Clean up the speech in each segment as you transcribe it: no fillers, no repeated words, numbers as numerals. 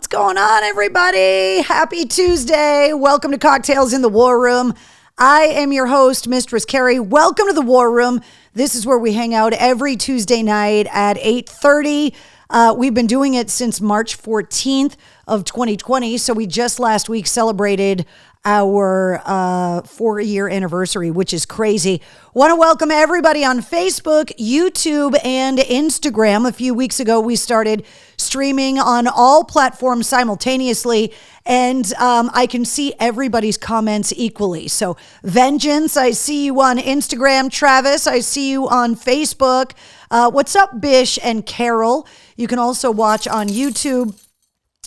going on, everybody? Happy Tuesday. Welcome to Cocktails in the War Room. I am your host, Mistress Carrie. Welcome to the War Room. This is where we hang out every Tuesday night at 8:30. We've been doing it since March 14th of 2020. So we just last week celebrated our 4-year anniversary, which is crazy. Want to welcome everybody on Facebook, YouTube, and Instagram. A few weeks ago, we started streaming on all platforms simultaneously, and I can see everybody's comments equally. So Vengeance, I see you on Instagram. Travis, I see you on Facebook. What's up, Bish and Carol? You can also watch on YouTube.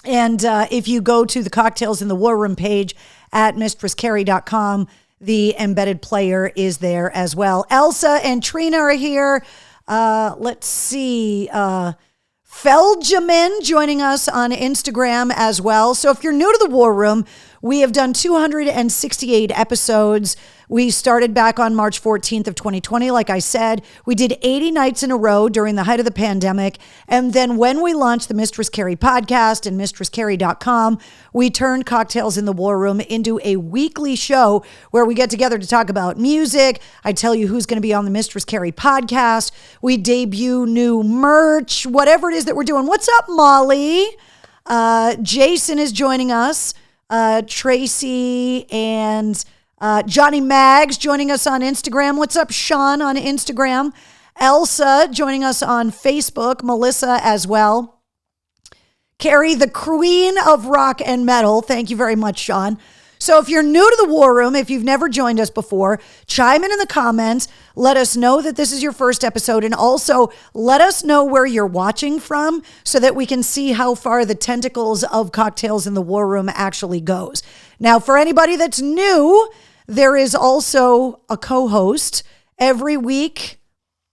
And if you go to the Cocktails in the War Room page at mistresscarrie.com, the embedded player is there as well. Elsa and Trina are here. Let's see. Feljamin joining us on Instagram as well. So if you're new to the War Room, we have done 268 episodes. We started back on March 14th of 2020. Like I said, we did 80 nights in a row during the height of the pandemic. And then when we launched the Mistress Carrie podcast and mistresscarrie.com, we turned Cocktails in the War Room into a weekly show where we get together to talk about music. I tell you who's going to be on the Mistress Carrie podcast. We debut new merch, whatever it is that we're doing. What's up, Molly? Jason is joining us. Tracy and Johnny Mags joining us on Instagram. What's up, Sean, on Instagram? Elsa joining us on Facebook. Melissa as well. Carrie, the queen of rock and metal. Thank you very much, Sean. So if you're new to the War Room, if you've never joined us before, chime in the comments. Let us know that this is your first episode. And also let us know where you're watching from so that we can see how far the tentacles of Cocktails in the War Room actually goes. Now, for anybody that's new, there is also a co-host every week.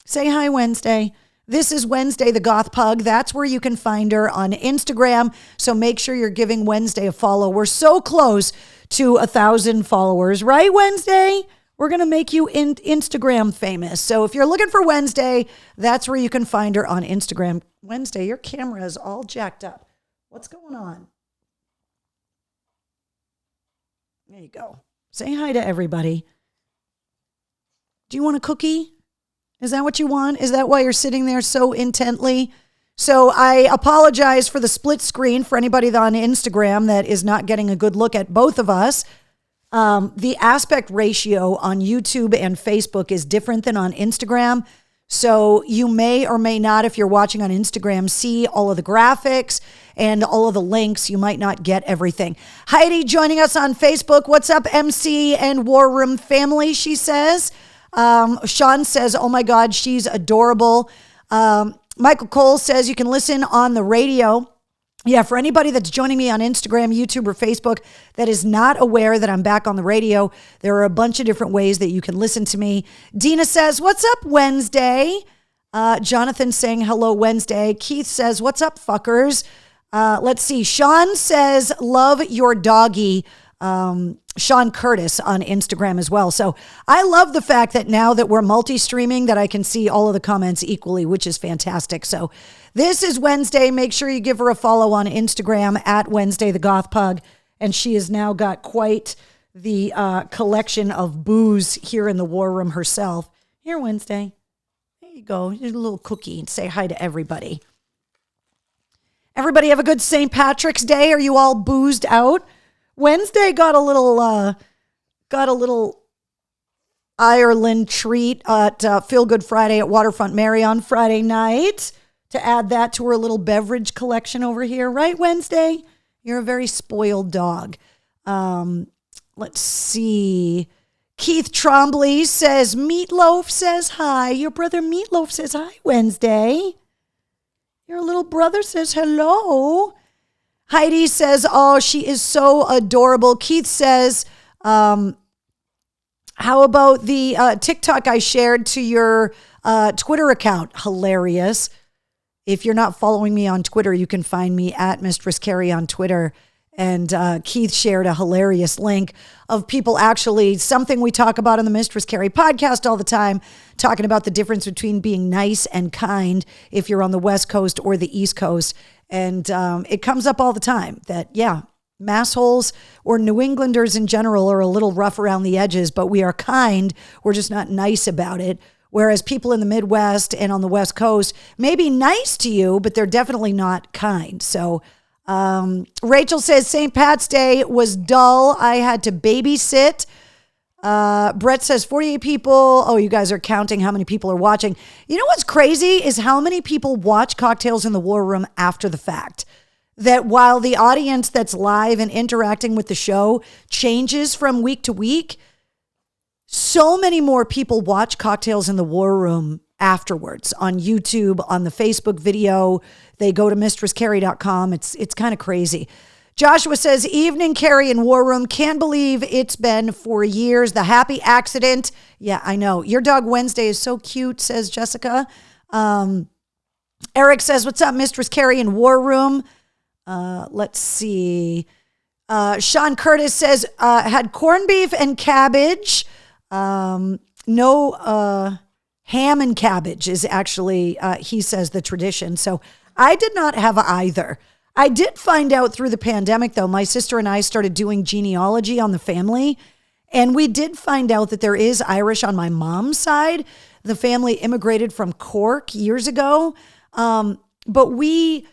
Say hi, Wednesday. This is Wednesday, the Goth Pug. That's where you can find her on Instagram. So make sure you're giving Wednesday a follow. We're so close to 1,000 followers, right, Wednesday? We're going to make you Instagram famous. So if you're looking for Wednesday, that's where you can find her on Instagram. Wednesday, your camera is all jacked up. What's going on? There you go. Say hi to everybody. Do you want a cookie? Is that what you want? Is that why you're sitting there so intently? So I apologize for the split screen for anybody on Instagram that is not getting a good look at both of us. The aspect ratio on YouTube and Facebook is different than on Instagram. So you may or may not, if you're watching on Instagram, see all of the graphics and all of the links. You might not get everything. Heidi joining us on Facebook. What's up, MC and War Room family, she says. Sean says, oh my God, she's adorable. Michael Cole says you can listen on the radio. Yeah, for anybody that's joining me on Instagram, YouTube, or Facebook that is not aware that I'm back on the radio, there are a bunch of different ways that you can listen to me. Dina says, what's up, Wednesday? Jonathan saying, hello, Wednesday. Keith says, what's up, fuckers? Let's see. Sean says, love your doggy. Sean Curtis on Instagram as well. So I love the fact that now that we're multi-streaming that I can see all of the comments equally, which is fantastic. So this is Wednesday. Make sure you give her a follow on Instagram at Wednesday the Goth Pug. And she has now got quite the collection of booze here in the War Room herself. Here, Wednesday. There you go. Here's a little cookie and say hi to everybody. Everybody have a good St. Patrick's Day. Are you all boozed out? Wednesday got a little Ireland treat at Feel Good Friday at Waterfront Mary on Friday night to add that to her little beverage collection over here. Right, Wednesday? You're a very spoiled dog. Let's see. Keith Trombley says, Meatloaf says hi. Your brother Meatloaf says hi, Wednesday. Your little brother says hello. Heidi says, oh, she is so adorable. Keith says, how about the TikTok I shared to your Twitter account? Hilarious. If you're not following me on Twitter, you can find me at Mistress Carrie on Twitter. And Keith shared a hilarious link of people actually, something we talk about on the Mistress Carrie podcast all the time, talking about the difference between being nice and kind if you're on the West Coast or the East Coast. And it comes up all the time that, yeah, massholes or New Englanders in general are a little rough around the edges, but we are kind. We're just not nice about it. Whereas people in the Midwest and on the West Coast may be nice to you, but they're definitely not kind. So Rachel says St. Pat's Day was dull. I had to babysit. Brett says 48 people. Oh, you guys are counting how many people are watching. You know what's crazy is how many people watch Cocktails in the War Room after the fact. That while the audience that's live and interacting with the show changes from week to week, so many more people watch Cocktails in the War Room afterwards on YouTube, on the Facebook video. They go to mistresscarrie.com. It's kind of crazy. Joshua says, evening, Carrie in War Room. Can't believe it's been 4 years. The happy accident. Yeah, I know. Your dog Wednesday is so cute, says Jessica. Eric says, what's up, Mistress Carrie in War Room? Let's see. Sean Curtis says, had corned beef and cabbage. No ham and cabbage is actually, he says, the tradition. So I did not have either. I did find out through the pandemic, though. My sister and I started doing genealogy on the family, and we did find out that there is Irish on my mom's side. The family immigrated from Cork years ago, but we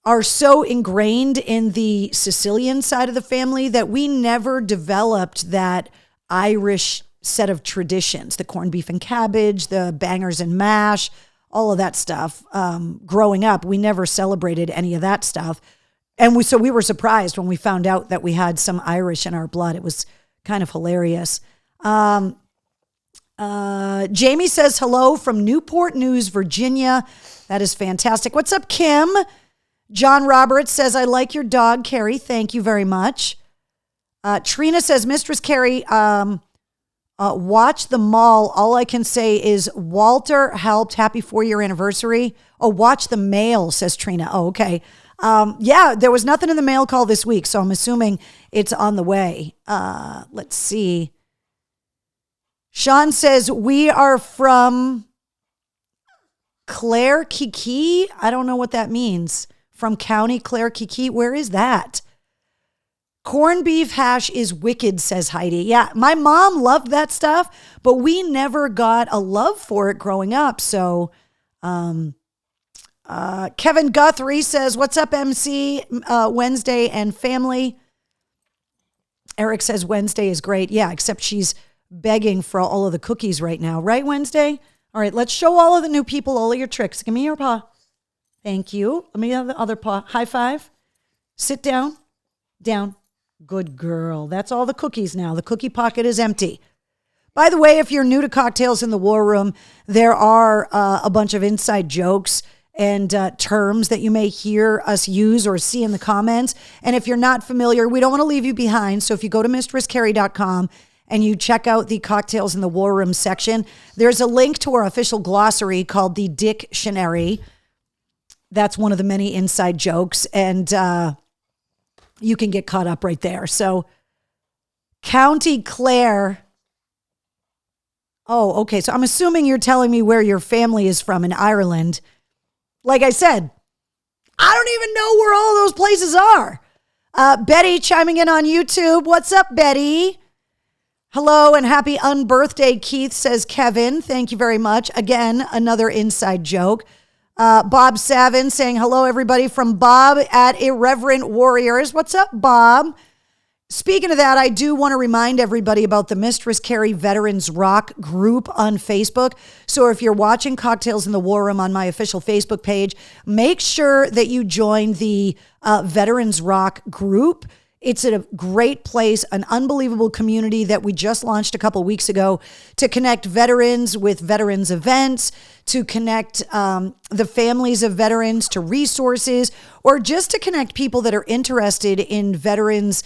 are so ingrained in the Sicilian side of the family that we never developed that Irish set of traditions, the corned beef and cabbage, the bangers and mash, all of that stuff. Growing up, we never celebrated any of that stuff. And so we were surprised when we found out that we had some Irish in our blood. It was kind of hilarious. Jamie says hello from Newport News, Virginia. That is fantastic. What's up, Kim? John Roberts says, I like your dog, Carrie. Thank you very much. Trina says, Mistress Carrie, watch The Mall. All I can say is Walter helped. Happy 4-year anniversary. Oh, watch The Mail, says Trina. Oh, okay. Yeah, there was nothing in the mail call this week, so I'm assuming it's on the way. Let's see. Sean says, we are from Clare Kiki. I don't know what that means. From County Clare Kiki. Where is that? Corned beef hash is wicked, says Heidi. Yeah, my mom loved that stuff, but we never got a love for it growing up. So Kevin Guthrie says, what's up, MC? Wednesday and family. Eric says Wednesday is great. Yeah, except she's begging for all of the cookies right now. Right, Wednesday? All right, let's show all of the new people all of your tricks. Give me your paw. Thank you. Let me have the other paw. High five. Sit down. Down. Good girl. That's all the cookies now. The cookie pocket is empty. By the way, if you're new to Cocktails in the War Room, there are a bunch of inside jokes and terms that you may hear us use or see in the comments. And if you're not familiar, we don't want to leave you behind. So if you go to mistresscarrie.com and you check out the Cocktails in the War Room section, there's a link to our official glossary called the Dictionary. That's one of the many inside jokes. And you can get caught up right there. So County Clare. Oh, okay. So I'm assuming you're telling me where your family is from in Ireland. Like I said, I don't even know where all those places are. Betty chiming in on YouTube. What's up, Betty? Hello and happy unbirthday, Keith, says Kevin. Thank you very much. Again, another inside joke. Bob Savin saying hello, everybody, from Bob at Irreverent Warriors. What's up, Bob? Speaking of that, I do want to remind everybody about the Mistress Carrie Veterans Rock group on Facebook. So if you're watching Cocktails in the War Room on my official Facebook page, make sure that you join the Veterans Rock group. It's a great place, an unbelievable community that we just launched a couple weeks ago to connect veterans with veterans events, to connect the families of veterans to resources, or just to connect people that are interested in veterans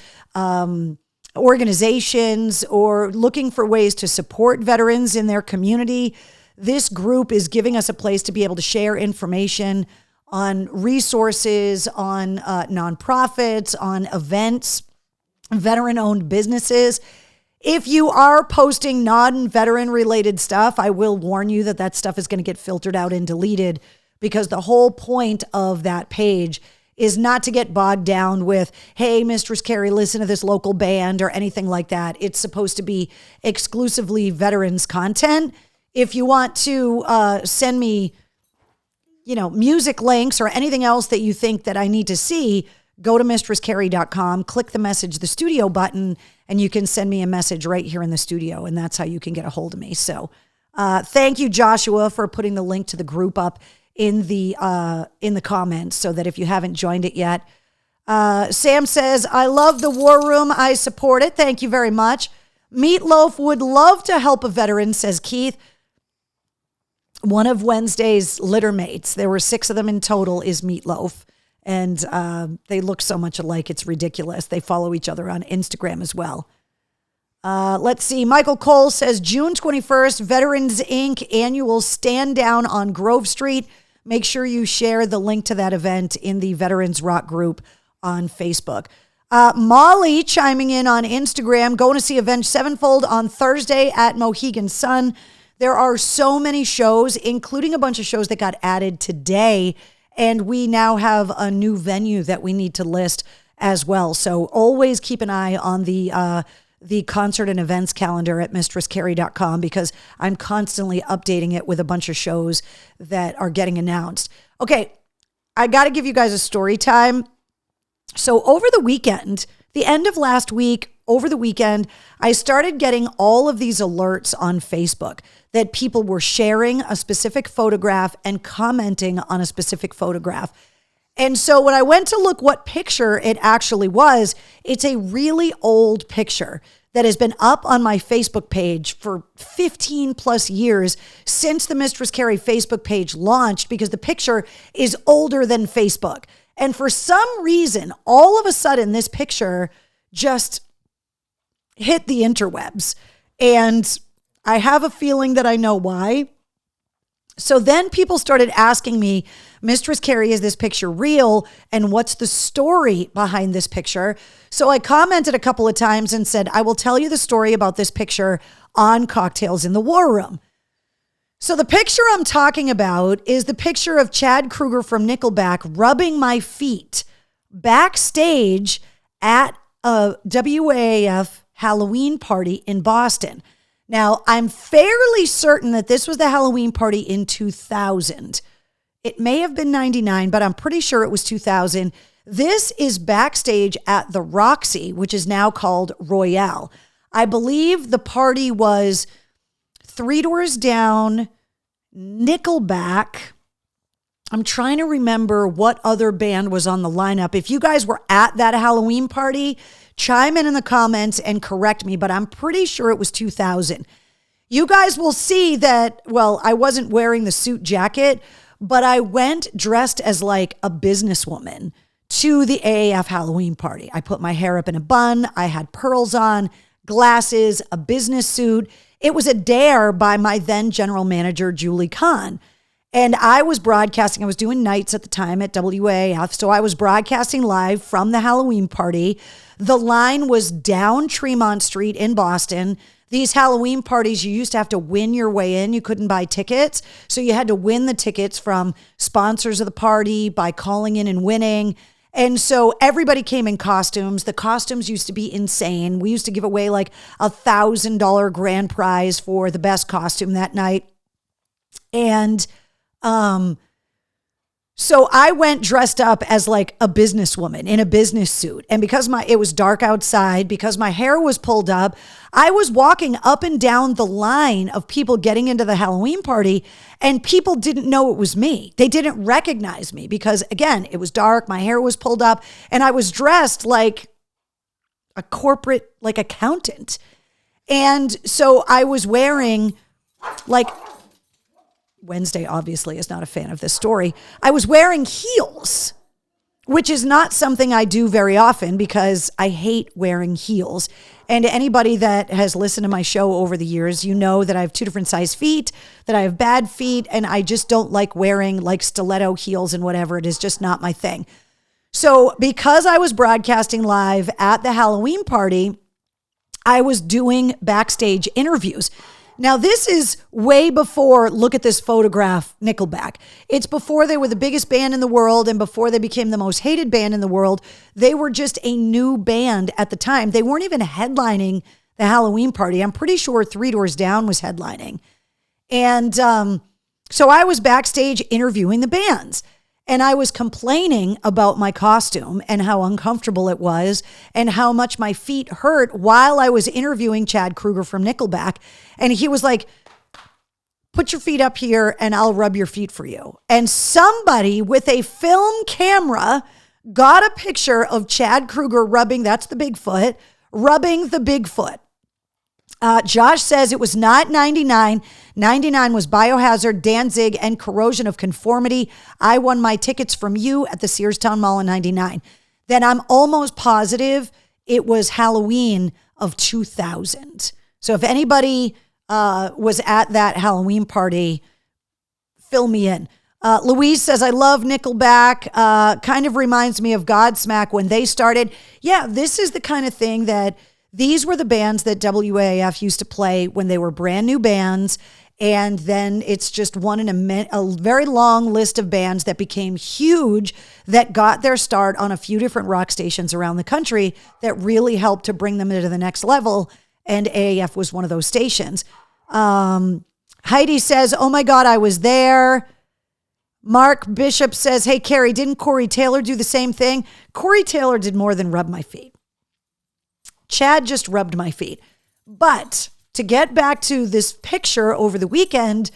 organizations or looking for ways to support veterans in their community. This group is giving us a place to be able to share information on resources, on nonprofits, on events, veteran-owned businesses. If you are posting non-veteran related stuff, I will warn you that that stuff is going to get filtered out and deleted. because the whole point of that page is not to get bogged down with, hey, Mistress Carrie, listen to this local band or anything like that. It's supposed to be exclusively veterans content. If you want to send me, music links or anything else that you think that I need to see, go to mistresscarrie.com, click the message the studio button, and you can send me a message right here in the studio. And that's how you can get a hold of me. So thank you, Joshua, for putting the link to the group up in the comments so that if you haven't joined it yet. Sam says, I love the War Room. I support it. Thank you very much. Meatloaf would love to help a veteran, says Keith. One of Wednesday's litter mates, there were 6 of them in total, is Meatloaf. And they look so much alike, it's ridiculous. They follow each other on Instagram as well. Let's see. Michael Cole says, June 21st, Veterans Inc. annual stand down on Grove Street. Make sure you share the link to that event in the Veterans Rock group on Facebook. Molly chiming in on Instagram, going to see Avenged Sevenfold on Thursday at Mohegan Sun. There are so many shows, including a bunch of shows that got added today. And we now have a new venue that we need to list as well. So always keep an eye on the concert and events calendar at mistresscarrie.com because I'm constantly updating it with a bunch of shows that are getting announced. Okay, I got to give you guys a story time. So over the weekend, the end of last week, over the weekend, I started getting all of these alerts on Facebook that people were sharing a specific photograph and commenting on a specific photograph. And so when I went to look what picture it actually was, it's a really old picture that has been up on my Facebook page for 15 plus years since the Mistress Carrie Facebook page launched, because the picture is older than Facebook. And for some reason, all of a sudden, this picture just hit the interwebs. And I have a feeling that I know why. So then people started asking me, Mistress Carrie, is this picture real? And what's the story behind this picture? So I commented a couple of times and said, I will tell you the story about this picture on Cocktails in the War Room. So the picture I'm talking about is the picture of Chad Kroeger from Nickelback rubbing my feet backstage at a WAAF Halloween party in Boston. Now, I'm fairly certain that this was the Halloween party in 2000. It may have been 99, but I'm pretty sure it was 2000. This is backstage at the Roxy, which is now called Royale. I believe the party was Three Doors Down, Nickelback. I'm trying to remember what other band was on the lineup. If you guys were at that Halloween party, chime in the comments and correct me, but I'm pretty sure it was 2000. You guys will see that, well, I wasn't wearing the suit jacket, but I went dressed as like a businesswoman to the AAF Halloween party. I put my hair up in a bun. I had pearls on, glasses, a business suit. It was a dare by my then general manager, Julie Kahn. And I was broadcasting. I was doing nights at the time at WAAF. So I was broadcasting live from the Halloween party. The line was down Tremont Street in Boston. These Halloween parties, you used to have to win your way in. You couldn't buy tickets. So you had to win the tickets from sponsors of the party by calling in and winning. And so everybody came in costumes. The costumes used to be insane. We used to give away like $1,000 grand prize for the best costume that night. And so I went dressed up as like a businesswoman in a business suit. And because it was dark outside, because my hair was pulled up, I was walking up and down the line of people getting into the Halloween party, and people didn't know it was me. They didn't recognize me because, again, it was dark, my hair was pulled up, and I was dressed like a corporate, like accountant. And so I was wearing like, Wednesday obviously is not a fan of this story. I was wearing heels, which is not something I do very often because I hate wearing heels. And anybody that has listened to my show over the years, you know that I have 2 different size feet, that I have bad feet, and I just don't like wearing like stiletto heels and whatever. It is just not my thing. So because I was broadcasting live at the Halloween party, I was doing backstage interviews. Now, this is way before, look at this photograph, Nickelback. It's before they were the biggest band in the world and before they became the most hated band in the world. They were just a new band at the time. They weren't even headlining the Halloween party. I'm pretty sure Three Doors Down was headlining. And so I was backstage interviewing the bands. And I was complaining about my costume and how uncomfortable it was and how much my feet hurt while I was interviewing Chad Kroeger from Nickelback. And he was like, put your feet up here and I'll rub your feet for you. And somebody with a film camera got a picture of Chad Kroeger rubbing, that's the Bigfoot, rubbing the Bigfoot. Josh says it was not 99. 99 was Biohazard, Danzig, and Corrosion of Conformity. I won my tickets from you at the Sears Town Mall in 99. Then I'm almost positive it was Halloween of 2000. So if anybody was at that Halloween party, fill me in. Louise says, I love Nickelback. Kind of reminds me of Godsmack when they started. Yeah, this is the kind of thing that these were the bands that WAAF used to play when they were brand new bands. And then it's just one in a very long list of bands that became huge that got their start on a few different rock stations around the country that really helped to bring them to the next level. And AAF was one of those stations. Heidi says, oh my God, I was there. Mark Bishop says, hey, Carrie, didn't Corey Taylor do the same thing? Corey Taylor did more than rub my feet. Chad just rubbed my feet. But to get back to this picture over the weekend,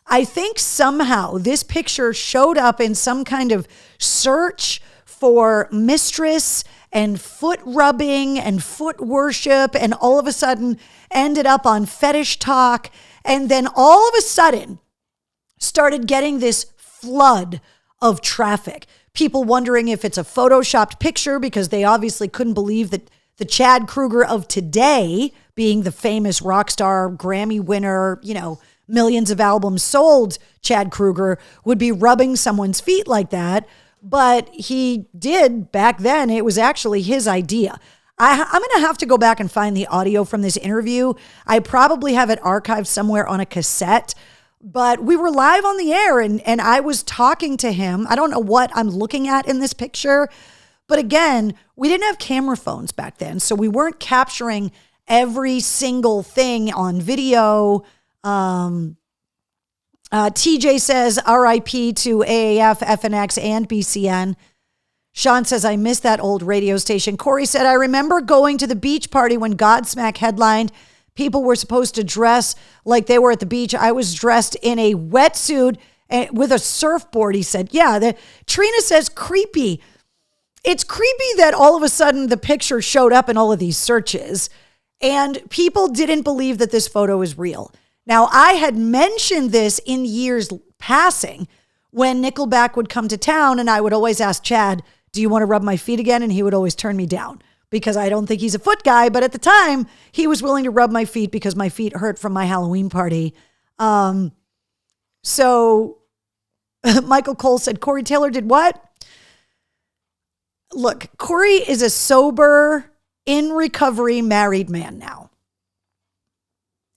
I think somehow this picture showed up in some kind of search for mistress and foot rubbing and foot worship, and all of a sudden ended up on Fetish Talk, and then all of a sudden started getting this flood of traffic. People wondering if it's a photoshopped picture because they obviously couldn't believe that the Chad Kroeger of today, being the famous rock star, Grammy winner, millions of albums sold Chad Kroeger, would be rubbing someone's feet like that. But he did back then. It was actually his idea. I'm going to have to go back and find the audio from this interview. I probably have it archived somewhere on a cassette. But we were live on the air and I was talking to him. I don't know what I'm looking at in this picture. But again, we didn't have camera phones back then, so we weren't capturing every single thing on video. TJ says RIP to AAF, FNX, and BCN. Sean says, I miss that old radio station. Corey said, I remember going to the beach party when Godsmack headlined. People were supposed to dress like they were at the beach. I was dressed in a wetsuit with a surfboard, he said. Yeah, Trina says, creepy. It's creepy that all of a sudden the picture showed up in all of these searches and people didn't believe that this photo is real. Now, I had mentioned this in years passing when Nickelback would come to town and I would always ask Chad, do you want to rub my feet again? And he would always turn me down because I don't think he's a foot guy. But at the time, he was willing to rub my feet because my feet hurt from my Halloween party. So Michael Cole said, Corey Taylor did what? Look, Corey is a sober, in recovery, married man now.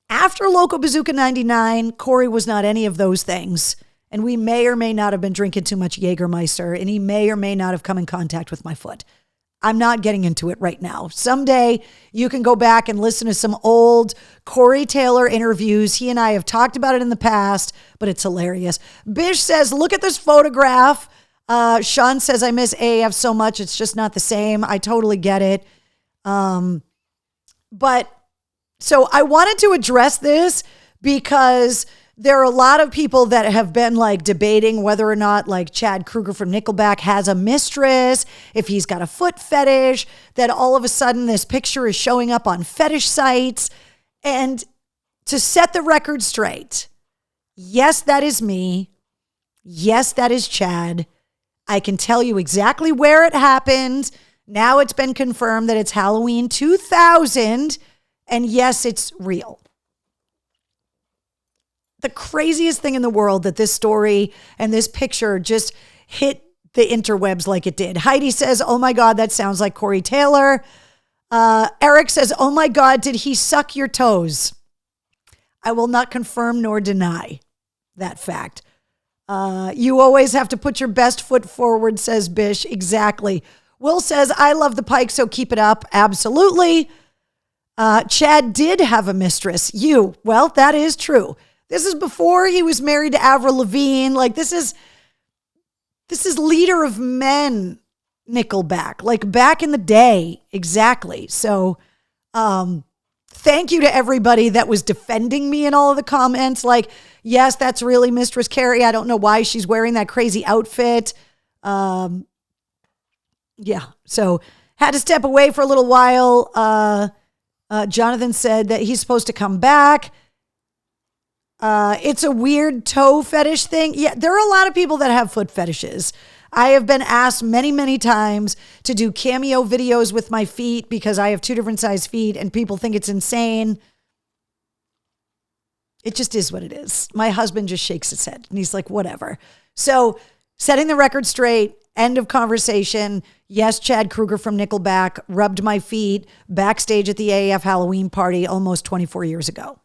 After Loco Bazooka 99, Corey was not any of those things. And we may or may not have been drinking too much Jägermeister, and he may or may not have come in contact with my foot. I'm not getting into it right now. Someday you can go back and listen to some old Corey Taylor interviews. He and I have talked about it in the past, but it's hilarious. Bish says, look at this photograph. Sean says, I miss AAF so much. It's just not the same. I totally get it. But so I wanted to address this because there are a lot of people that have been like debating whether or not like Chad Kroeger from Nickelback has a mistress, if he's got a foot fetish, that all of a sudden this picture is showing up on fetish sites. And to set the record straight, yes, that is me. Yes, that is Chad. I can tell you exactly where it happened. Now it's been confirmed that it's Halloween 2000. And yes, it's real. The craziest thing in the world that this story and this picture just hit the interwebs like it did. Heidi says, oh my God, that sounds like Corey Taylor. Eric says, oh my God, did he suck your toes? I will not confirm nor deny that fact. You always have to put your best foot forward, says Bish. Exactly. Will says, I love the Pike, so keep it up. Absolutely. Chad did have a mistress. Well, that is true. This is before he was married to Avril Lavigne. Like, this is Leader of Men Nickelback, like back in the day. Exactly. So, thank you to everybody that was defending me in all of the comments. Like, yes, that's really Mistress Carrie. I don't know why she's wearing that crazy outfit. Yeah. So had to step away for a little while. Jonathan said that he's supposed to come back. It's a weird toe fetish thing. Yeah, there are a lot of people that have foot fetishes. I have been asked many, many times to do cameo videos with my feet because I have 2 different size feet and people think it's insane. It just is what it is. My husband just shakes his head and he's like, whatever. So setting the record straight, end of conversation. Yes, Chad Kruger from Nickelback rubbed my feet backstage at the AAF Halloween party almost 24 years ago.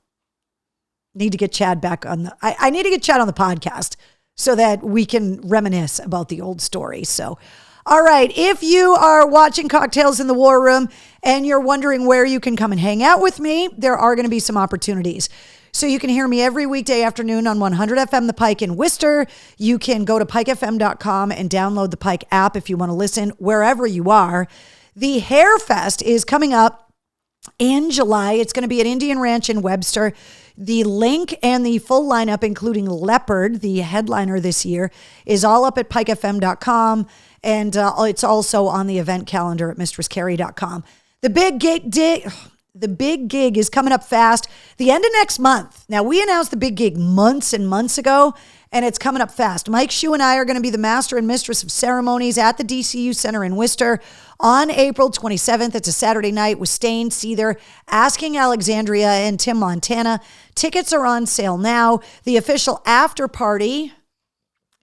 Need to get Chad back on I need to get Chad on the podcast so that we can reminisce about the old story. So, all right. If you are watching Cocktails in the War Room and you're wondering where you can come and hang out with me, there are going to be some opportunities. So you can hear me every weekday afternoon on 100 FM The Pike in Worcester. You can go to pikefm.com and download the Pike app if you want to listen wherever you are. The Hair Fest is coming up in July. It's going to be at Indian Ranch in Webster. The link and the full lineup, including Leopard, the headliner this year, is all up at pikefm.com. And it's also on the event calendar at mistresscarrie.com. The big gig is coming up fast. The end of next month. Now, we announced the big gig months and months ago, and it's coming up fast. Mike Shue and I are going to be the master and mistress of ceremonies at the DCU Center in Worcester on April 27th. It's a Saturday night with Stain, Seether, Asking Alexandria, and Tim Montana. Tickets are on sale now. The official after party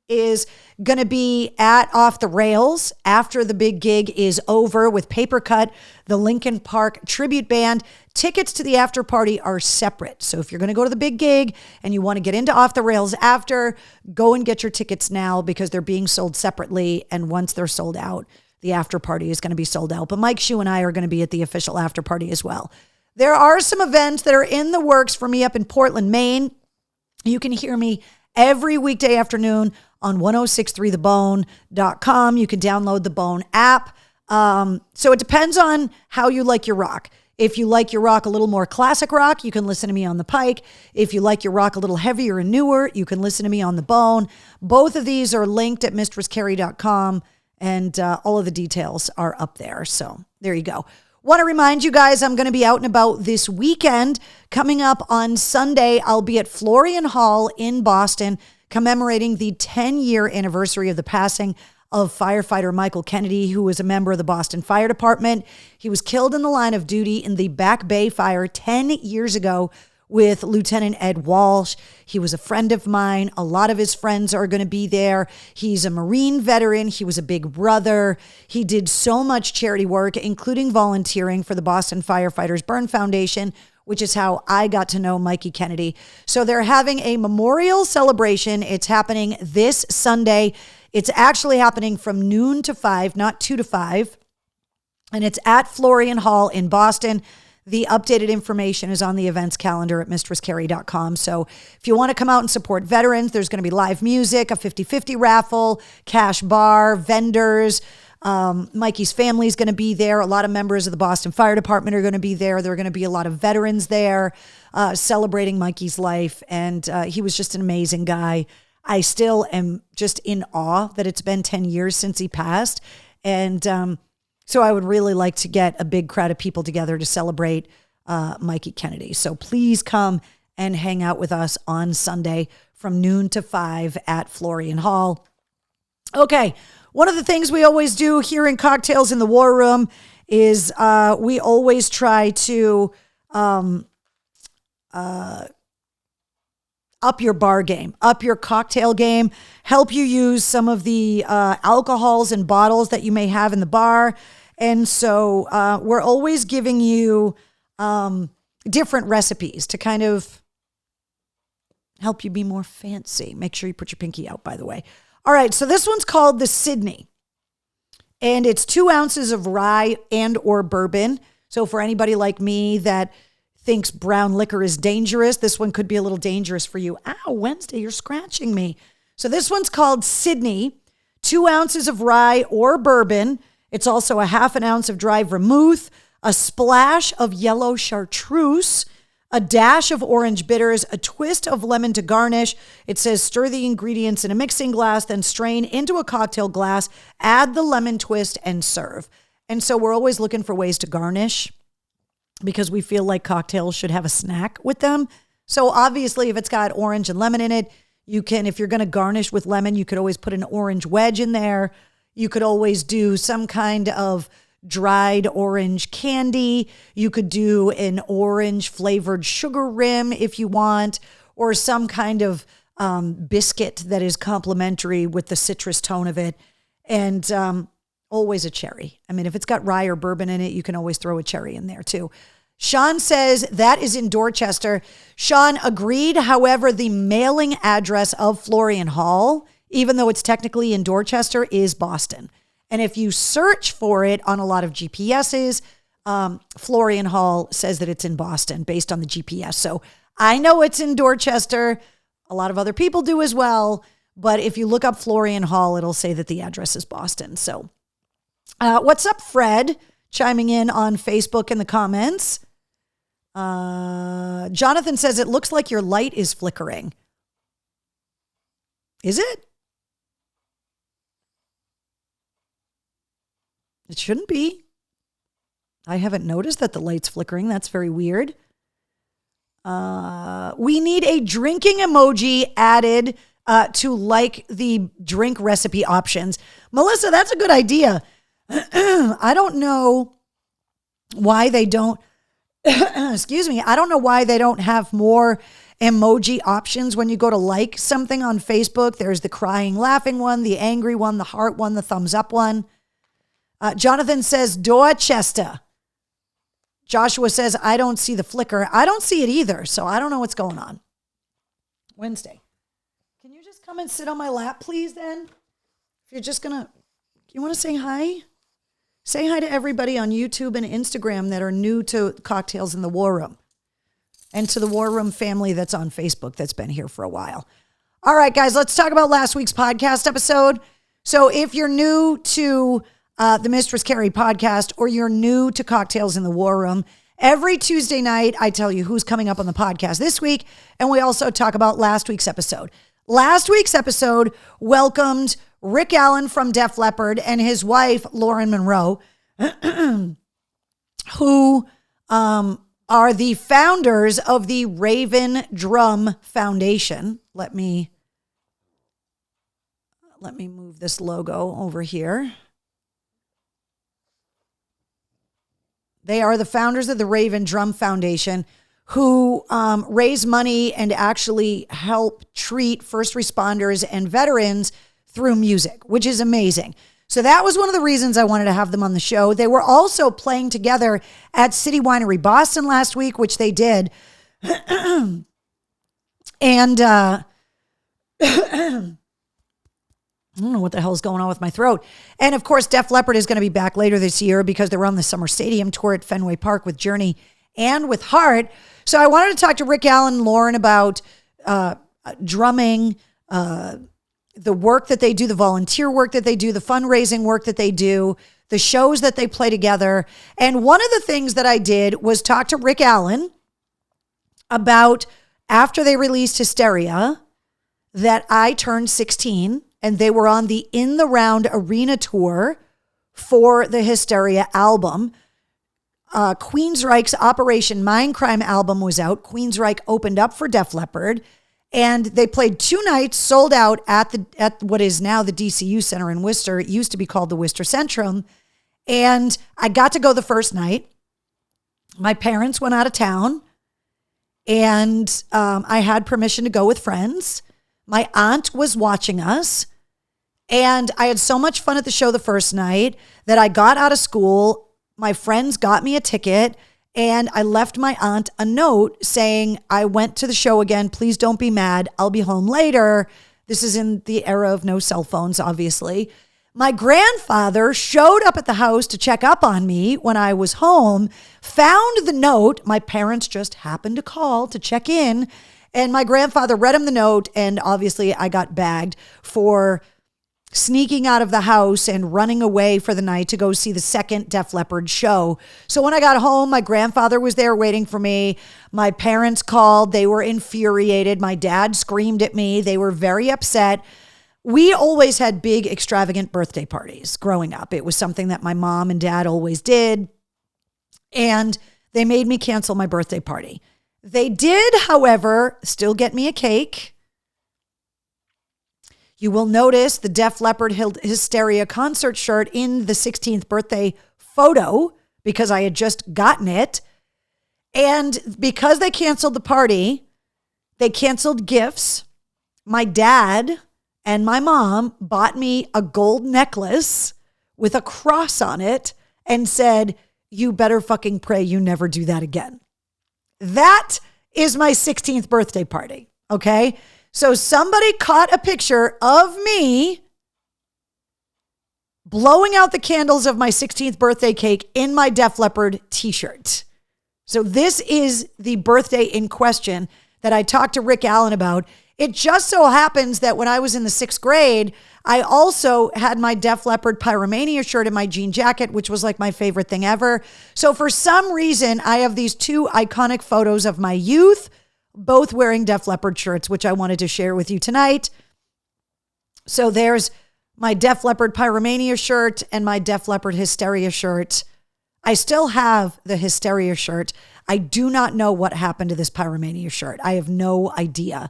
is going to be at Off the Rails after the big gig is over with Paper Cut, the Linkin Park tribute band. Tickets to the after party are separate. So if you're going to go to the big gig and you want to get into Off the Rails after, go and get your tickets now because they're being sold separately. And once they're sold out, the after party is going to be sold out. But Mike Shue and I are going to be at the official after party as well. There are some events that are in the works for me up in Portland, Maine. You can hear me every weekday afternoon on 1063thebone.com. You can download the Bone app. So it depends on how you like your rock. If you like your rock a little more classic rock, you can listen to me on the Pike. If you like your rock a little heavier and newer, you can listen to me on the Bone. Both of these are linked at mistresscarrie.com, and all of the details are up there. So there you go. Want to remind you guys, I'm going to be out and about this weekend. Coming up on Sunday, I'll be at Florian Hall in Boston, commemorating the 10-year anniversary of the passing of firefighter Michael Kennedy, who was a member of the Boston Fire Department. He was killed in the line of duty in the Back Bay fire 10 years ago with Lieutenant Ed Walsh. He was a friend of mine. A lot of his friends are going to be there. He's a Marine veteran. He was a big brother. He did so much charity work, including volunteering for the Boston Firefighters Burn Foundation, which is how I got to know Mikey Kennedy. So they're having a memorial celebration. It's happening this Sunday. It's actually happening from noon to 5, not 2 to 5. And it's at Florian Hall in Boston. The updated information is on the events calendar at mistresscarrie.com. So if you want to come out and support veterans, there's going to be live music, a 50-50 raffle, cash bar, vendors. Mikey's family is going to be there. A lot of members of the Boston Fire Department are going to be there. There are going to be a lot of veterans there celebrating Mikey's life. And he was just an amazing guy. I still am just in awe that it's been 10 years since he passed. And so I would really like to get a big crowd of people together to celebrate Mikey Kennedy. So please come and hang out with us on Sunday from noon to 5 at Florian Hall. Okay, one of the things we always do here in Cocktails in the War Room is we always try to up your bar game, up your cocktail game, help you use some of the alcohols and bottles that you may have in the bar. And so we're always giving you different recipes to kind of help you be more fancy. Make sure you put your pinky out, by the way. All right, so this one's called the Sydney. And it's 2 ounces of rye and or bourbon. So for anybody like me that thinks brown liquor is dangerous, this one could be a little dangerous for you. Ow, Wednesday, you're scratching me. So this one's called Sydney. 2 ounces of rye or bourbon. It's also a half an ounce of dry vermouth, a splash of yellow chartreuse, a dash of orange bitters, a twist of lemon to garnish. It says stir the ingredients in a mixing glass, then strain into a cocktail glass, add the lemon twist, and serve. And so we're always looking for ways to garnish because we feel like cocktails should have a snack with them. So obviously, if it's got orange and lemon in it, you can, if you're going to garnish with lemon, you could always put an orange wedge in there. You could always do some kind of dried orange candy. You could do an orange flavored sugar rim if you want, or some kind of biscuit that is complementary with the citrus tone of it. And always a cherry. I mean, if it's got rye or bourbon in it, you can always throw a cherry in there too. Sean says that is in Dorchester. Sean agreed. However, the mailing address of Florian Hall, even though it's technically in Dorchester, is Boston. And if you search for it on a lot of GPSs, Florian Hall says that it's in Boston based on the GPS. So I know it's in Dorchester. A lot of other people do as well. But if you look up Florian Hall, it'll say that the address is Boston. So what's up, Fred? Chiming in on Facebook in the comments. Jonathan says, it looks like your light is flickering. Is it? It shouldn't be. I haven't noticed that the light's flickering. That's very weird. We need a drinking emoji added to like the drink recipe options. Melissa, that's a good idea. I don't know why they don't, excuse me. I don't know why they don't have more emoji options when you go to like something on Facebook. There's the crying, laughing one, the angry one, the heart one, the thumbs up one. Jonathan says, Dorchester. Joshua says, I don't see the flicker. I don't see it either, so I don't know what's going on. Wednesday. Can you just come and sit on my lap, please, then? If you're just going to, you want to say hi? Say hi to everybody on YouTube and Instagram that are new to Cocktails in the War Room. And to the War Room family that's on Facebook that's been here for a while. All right, guys, let's talk about last week's podcast episode. So if you're new to the Mistress Carrie podcast, or you're new to Cocktails in the War Room, every Tuesday night, I tell you who's coming up on the podcast this week. And we also talk about last week's episode. Last week's episode welcomed Rick Allen from Def Leppard and his wife, Lauren Monroe, who are the founders of the Raven Drum Foundation. Let me move this logo over here. They are the founders of the Raven Drum Foundation, who raise money and actually help treat first responders and veterans through music, which is amazing. So that was one of the reasons I wanted to have them on the show. They were also playing together at City Winery Boston last week, which they did. And I don't know what the hell is going on with my throat. And of course, Def Leppard is going to be back later this year because they're on the Summer Stadium tour at Fenway Park with Journey and with Heart. So I wanted to talk to Rick Allen and Lauren about drumming, the work that they do, the volunteer work that they do, the fundraising work that they do, the shows that they play together. And one of the things that I did was talk to Rick Allen about, after they released Hysteria, that I turned 16 and they were on the In the Round arena tour for the Hysteria album. Queensryche's Operation Mindcrime album was out. Queensryche opened up for Def Leppard, and they played 2 nights, sold out at what is now the DCU Center in Worcester. It used to be called the Worcester Centrum. And I got to go the first night. My parents went out of town, and I had permission to go with friends. My aunt was watching us, and I had so much fun at the show the first night that I got out of school. My friends got me a ticket, And I left my aunt a note saying, I went to the show again. Please don't be mad. I'll be home later. This is in the era of no cell phones, obviously. My grandfather showed up at the house to check up on me when I was home, found the note. My parents just happened to call to check in. And my grandfather read him the note. And obviously I got bagged for sneaking out of the house and running away for the night to go see the second Def Leppard show. So when I got home, my grandfather was there waiting for me. My parents called. They were infuriated. My dad screamed at me. They were very upset. We always had big, extravagant birthday parties growing up. It was something that my mom and dad always did. And they made me cancel my birthday party. They did, however, still get me a cake. You will notice the Def Leppard Hysteria concert shirt in the 16th birthday photo because I had just gotten it. And because they canceled the party, they canceled gifts. My dad and my mom bought me a gold necklace with a cross on it and said, you better fucking pray you never do that again. That is my 16th birthday party, okay? So somebody caught a picture of me blowing out the candles of my 16th birthday cake in my Def Leppard t-shirt. So this is the birthday in question that I talked to Rick Allen about. It just so happens that when I was in the 6th grade, I also had my Def Leppard Pyromania shirt and my jean jacket, which was like my favorite thing ever. So for some reason, I have these two iconic photos of my youth, both wearing Def Leppard shirts, which I wanted to share with you tonight. So there's my Def Leppard Pyromania shirt and my Def Leppard Hysteria shirt. I still have the Hysteria shirt. I do not know what happened to this Pyromania shirt. I have no idea.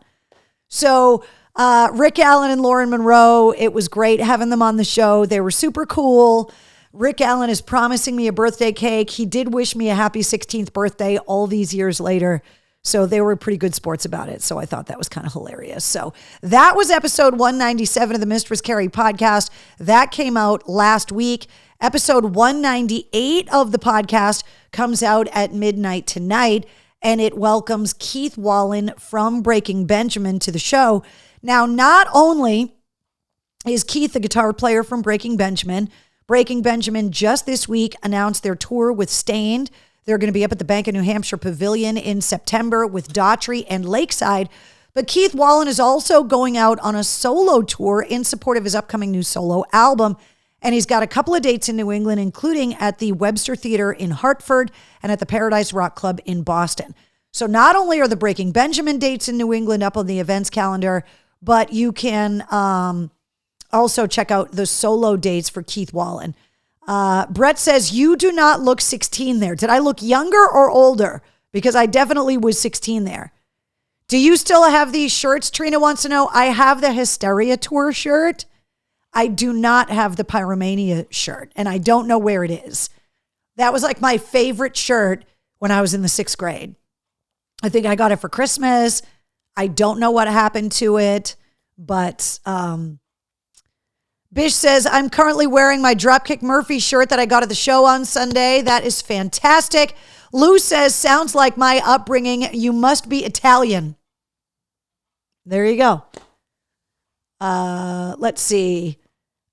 So Rick Allen and Lauren Monroe, it was great having them on the show. They were super cool. Rick Allen is promising me a birthday cake. He did wish me a happy 16th birthday all these years later. So they were pretty good sports about it. So I thought that was kind of hilarious. So that was episode 197 of the Mistress Carrie podcast. That came out last week. Episode 198 of the podcast comes out at midnight tonight, and it welcomes Keith Wallen from Breaking Benjamin to the show. Now, not only is Keith the guitar player from Breaking Benjamin just this week announced their tour with Stained. They're going to be up at the Bank of New Hampshire Pavilion in September with Daughtry and Lakeside. But Keith Wallen is also going out on a solo tour in support of his upcoming new solo album. And he's got a couple of dates in New England, including at the Webster Theater in Hartford and at the Paradise Rock Club in Boston. So not only are the Breaking Benjamin dates in New England up on the events calendar, but you can also check out the solo dates for Keith Wallen. Brett says, you do not look 16 there. Did I look younger or older? Because I definitely was 16 there. Do you still have these shirts? Trina wants to know. I have the Hysteria Tour shirt. I do not have the Pyromania shirt, and I don't know where it is. That was like my favorite shirt when I was in the 6th grade. I think I got it for Christmas. I don't know what happened to it, but Bish says, I'm currently wearing my Dropkick Murphy shirt that I got at the show on Sunday. That is fantastic. Lou says, sounds like my upbringing. You must be Italian. There you go. Let's see.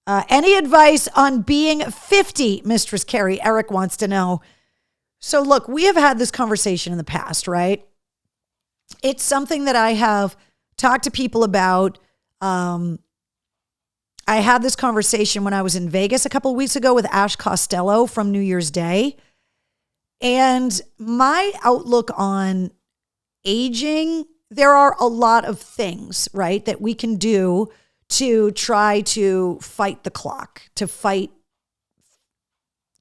Any advice on being 50, Mistress Carrie? Eric wants to know. So look, we have had this conversation in the past, right? It's something that I have talked to people about. I had this conversation when I was in Vegas a couple of weeks ago with Ash Costello from New Year's Day. And my outlook on aging, there are a lot of things, right, that we can do to try to fight the clock, to fight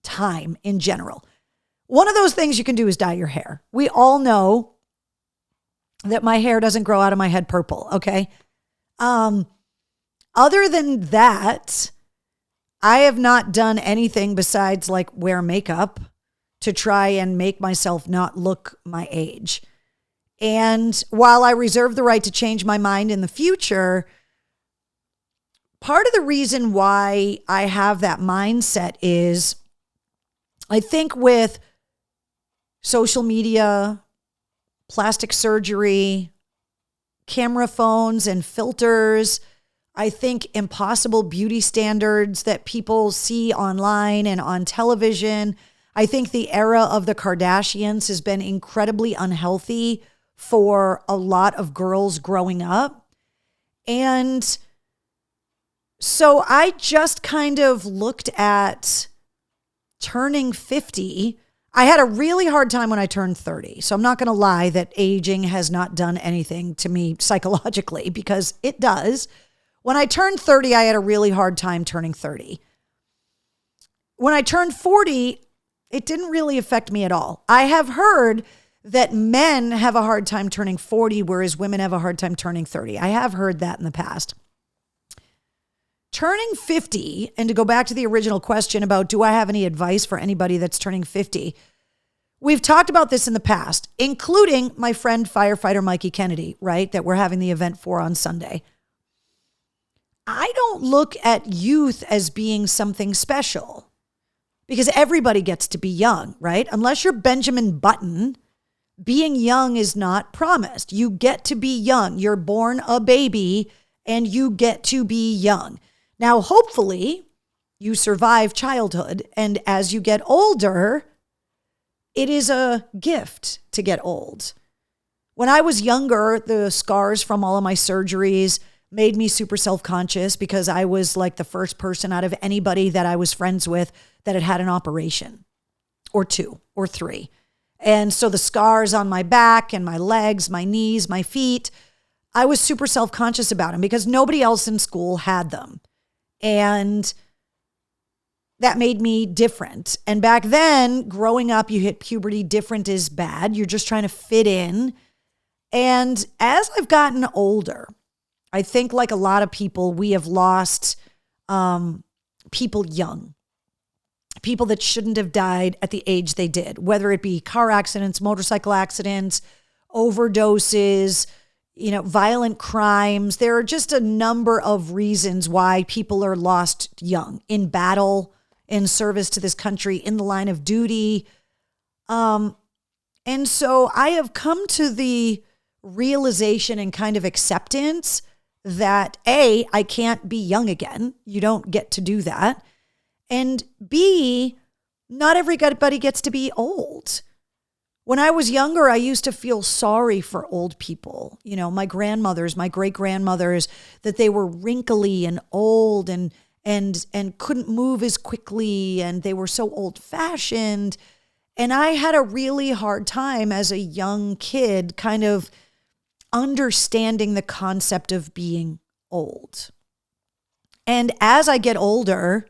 time in general. One of those things you can do is dye your hair. We all know that my hair doesn't grow out of my head purple, okay? Other than that, I have not done anything besides like wear makeup to try and make myself not look my age. And while I reserve the right to change my mind in the future, part of the reason why I have that mindset is I think with social media, plastic surgery, camera phones and filters. I think impossible beauty standards that people see online and on television. I think the era of the Kardashians has been incredibly unhealthy for a lot of girls growing up. And so I just kind of looked at turning 50. I had a really hard time when I turned 30. So I'm not going to lie that aging has not done anything to me psychologically, because it does. When I turned 30, I had a really hard time turning 30. When I turned 40, it didn't really affect me at all. I have heard that men have a hard time turning 40, whereas women have a hard time turning 30. I have heard that in the past. Turning 50, and to go back to the original question about do I have any advice for anybody that's turning 50, we've talked about this in the past, including my friend firefighter Mikey Kennedy, right, that we're having the event for on Sunday. I don't look at youth as being something special because everybody gets to be young, right? Unless you're Benjamin Button, being young is not promised. You get to be young. You're born a baby and you get to be young. Now, hopefully you survive childhood, and as you get older, it is a gift to get old. When I was younger, the scars from all of my surgeries made me super self-conscious because I was like the first person out of anybody that I was friends with that had an operation, or 2 or 3. And so the scars on my back and my legs, my knees, my feet, I was super self-conscious about them because nobody else in school had them. And that made me different. And back then, growing up, you hit puberty, different is bad. You're just trying to fit in. And as I've gotten older, I think like a lot of people, we have lost people young. People that shouldn't have died at the age they did, whether it be car accidents, motorcycle accidents, overdoses, violent crimes. There are just a number of reasons why people are lost young in battle, in service to this country, in the line of duty. And so I have come to the realization and kind of acceptance that A, I can't be young again. You don't get to do that. And B, not everybody gets to be old. When I was younger, I used to feel sorry for old people. My grandmothers, my great-grandmothers, that they were wrinkly and old and couldn't move as quickly, and they were so old-fashioned. And I had a really hard time as a young kid kind of understanding the concept of being old. And as I get older,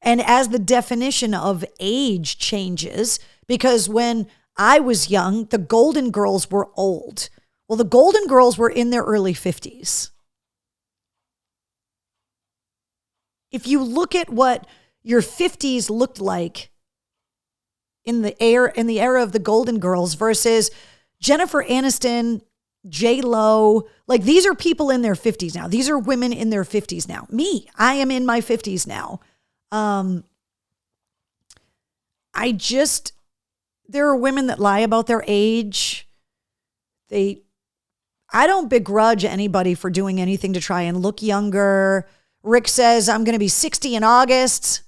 and as the definition of age changes, because when I was young, the Golden Girls were old. Well, the Golden Girls were in their early 50s. If you look at what your 50s looked like in the era of the Golden Girls versus Jennifer Aniston, J-Lo, like these are people in their 50s now. These are women in their 50s now. Me, I am in my 50s now. There are women that lie about their age. I don't begrudge anybody for doing anything to try and look younger. Rick says, I'm going to be 60 in August.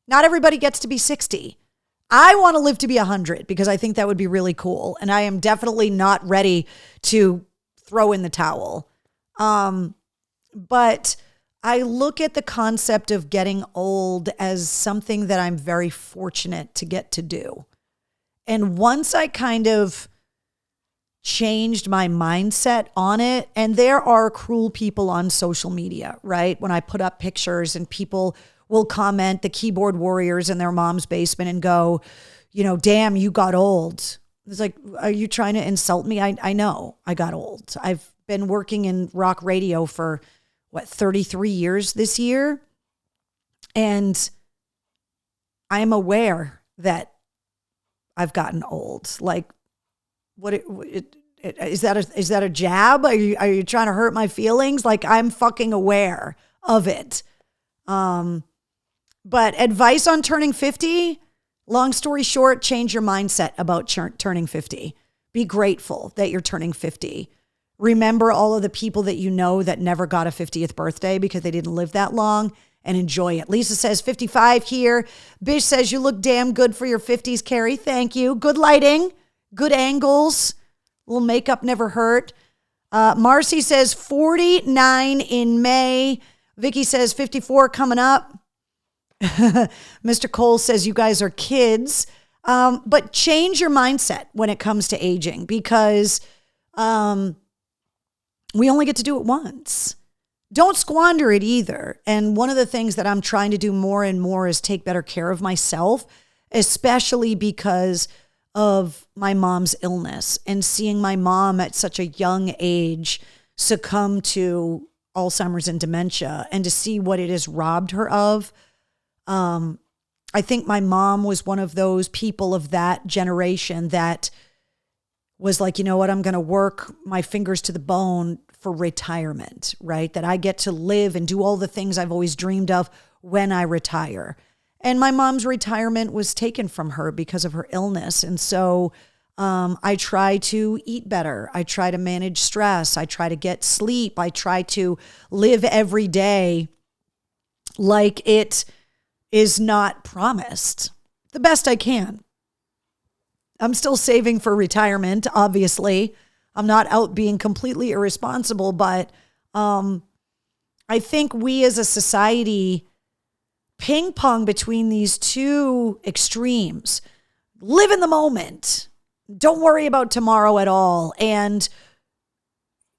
Not everybody gets to be 60. I want to live to be 100 because I think that would be really cool. And I am definitely not ready to throw in the towel. But I look at the concept of getting old as something that I'm very fortunate to get to do. And once I kind of changed my mindset on it, and there are cruel people on social media, right? When I put up pictures and people will comment, the keyboard warriors in their mom's basement, and go, damn, you got old. It's like, are you trying to insult me? I know I got old. I've been working in rock radio for 33 years this year. And I'm aware that I've gotten old. Like, is that a jab? Are you trying to hurt my feelings? Like, I'm fucking aware of it. But advice on turning 50, Long story short, change your mindset about turning 50. Be grateful that you're turning 50. Remember all of the people that you know that never got a 50th birthday because they didn't live that long, and enjoy it. Lisa says 55 here. Bish says you look damn good for your 50s, Carrie. Thank you. Good lighting, good angles. A little makeup never hurt. Marcy says 49 in May. Vicky says 54 coming up. Mr. Cole says you guys are kids. But change your mindset when it comes to aging, because we only get to do it once. Don't squander it either. And one of the things that I'm trying to do more and more is take better care of myself, especially because of my mom's illness and seeing my mom at such a young age succumb to Alzheimer's and dementia, and to see what it has robbed her of. I think my mom was one of those people of that generation that was like, you know what, I'm going to work my fingers to the bone for retirement, right? That I get to live and do all the things I've always dreamed of when I retire. And my mom's retirement was taken from her because of her illness. And so I try to eat better. I try to manage stress. I try to get sleep. I try to live every day like it is not promised, the best I can. I'm still saving for retirement, obviously. I'm not out being completely irresponsible, but I think we as a society ping pong between these two extremes. Live in the moment. Don't worry about tomorrow at all. And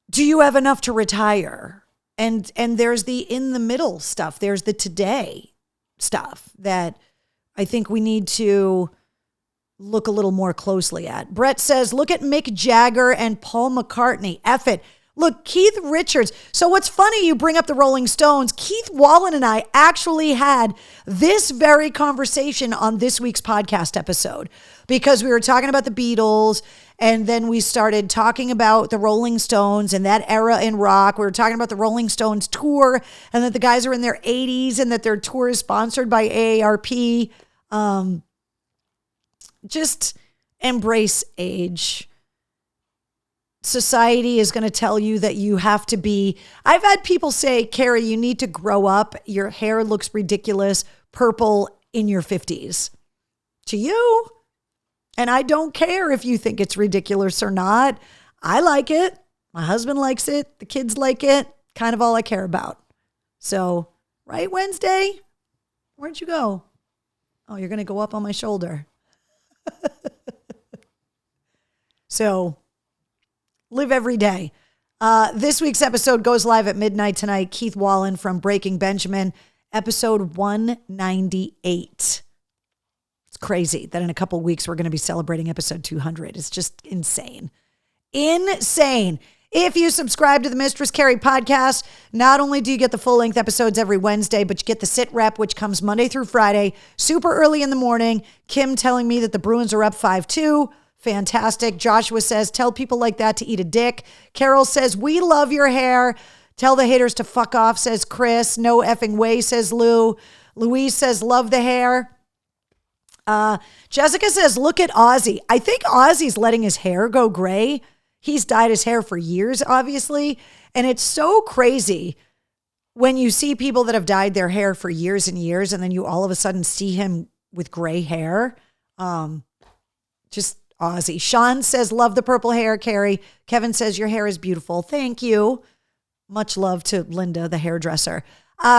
do you have enough to retire? And there's the in the middle stuff. There's the today stuff that I think we need to look a little more closely at. Brett says, look at Mick Jagger and Paul McCartney. F it. Look, Keith Richards. So what's funny, you bring up the Rolling Stones. Keith Wallen and I actually had this very conversation on this week's podcast episode, because we were talking about the Beatles, and then we started talking about the Rolling Stones and that era in rock. We were talking about the Rolling Stones tour, and that the guys are in their 80s and that their tour is sponsored by AARP. Just embrace age. Society is going to tell you that you have to be. I've had people say, Carrie, you need to grow up. Your hair looks ridiculous, purple in your 50s. To you. And I don't care if you think it's ridiculous or not. I like it. My husband likes it. The kids like it. Kind of all I care about. So, right, Wednesday? Where'd you go? Oh, you're going to go up on my shoulder. So, live every day. This week's episode goes live at midnight tonight. Keith Wallen from Breaking Benjamin, episode 198. It's crazy that in a couple of weeks we're going to be celebrating episode 200. It's just insane. Insane. If you subscribe to the Mistress Carrie podcast, not only do you get the full-length episodes every Wednesday, but you get the sit rep, which comes Monday through Friday, super early in the morning. Kim telling me that the Bruins are up 5-2. Fantastic. Joshua says, tell people like that to eat a dick. Carol says, we love your hair. Tell the haters to fuck off, says Chris. No effing way, says Lou. Louise says, love the hair. Jessica says, look at Ozzy. I think Ozzy's letting his hair go gray. He's dyed his hair for years, obviously. And it's so crazy when you see people that have dyed their hair for years and years, and then you all of a sudden see him with gray hair. Just Ozzy. Sean says, love the purple hair, Carrie. Kevin says, your hair is beautiful. Thank you. Much love to Linda, the hairdresser.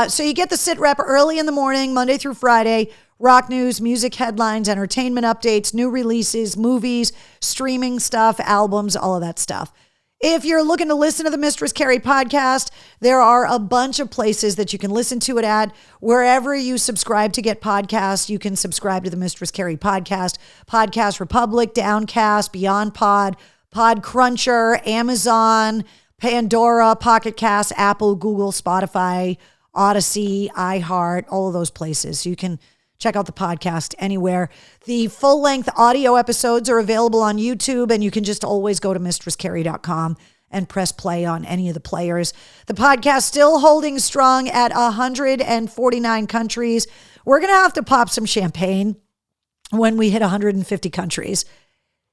So you get the sit rep early in the morning, Monday through Friday. Rock news, music headlines, entertainment updates, new releases, movies, streaming stuff, albums, all of that stuff. If you're looking to listen to the Mistress Carrie podcast, there are a bunch of places that you can listen to it at. Wherever you subscribe to get podcasts, you can subscribe to the Mistress Carrie podcast. Podcast Republic, Downcast, Beyond Pod, Pod Cruncher, Amazon, Pandora, Pocket Cast, Apple, Google, Spotify, Odyssey, iHeart, all of those places. So you can check out the podcast anywhere. The full-length audio episodes are available on YouTube, and you can just always go to mistresscarrie.com and press play on any of the players. The podcast still holding strong at 149 countries. We're going to have to pop some champagne when we hit 150 countries.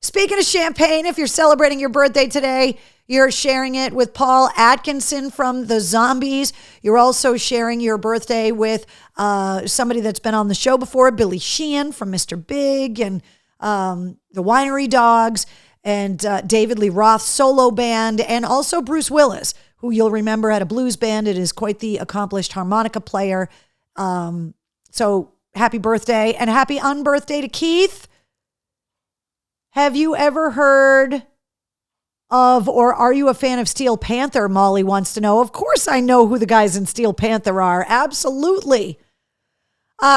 Speaking of champagne, if you're celebrating your birthday today, you're sharing it with Paul Atkinson from The Zombies. You're also sharing your birthday with somebody that's been on the show before, Billy Sheehan from Mr. Big and the Winery Dogs, and David Lee Roth's solo band, and also Bruce Willis, who you'll remember had a blues band. It is quite the accomplished harmonica player. So happy birthday, and happy unbirthday to Keith. Have you ever heard of, or are you a fan of Steel Panther? Molly wants to know. Of course I know who the guys in Steel Panther are. Absolutely.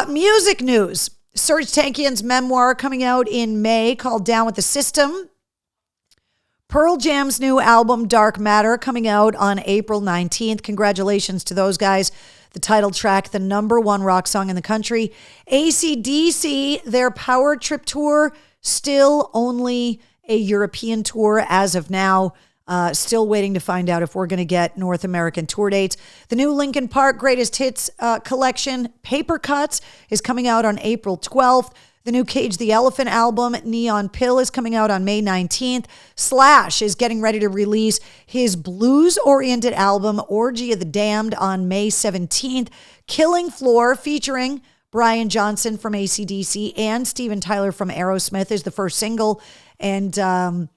Music news. Serj Tankian's memoir coming out in May called Down with the System. Pearl Jam's new album, Dark Matter, coming out on April 19th. Congratulations to those guys. The title track, the #1 rock song in the country. AC/DC, their Power Trip Tour, still only a European tour as of now. Still waiting to find out if we're going to get North American tour dates. The new Linkin Park Greatest Hits collection, Paper Cuts, is coming out on April 12th. The new Cage the Elephant album, Neon Pill, is coming out on May 19th. Slash is getting ready to release his blues-oriented album, Orgy of the Damned, on May 17th. Killing Floor, featuring Brian Johnson from AC/DC and Steven Tyler from Aerosmith, is the first single. And the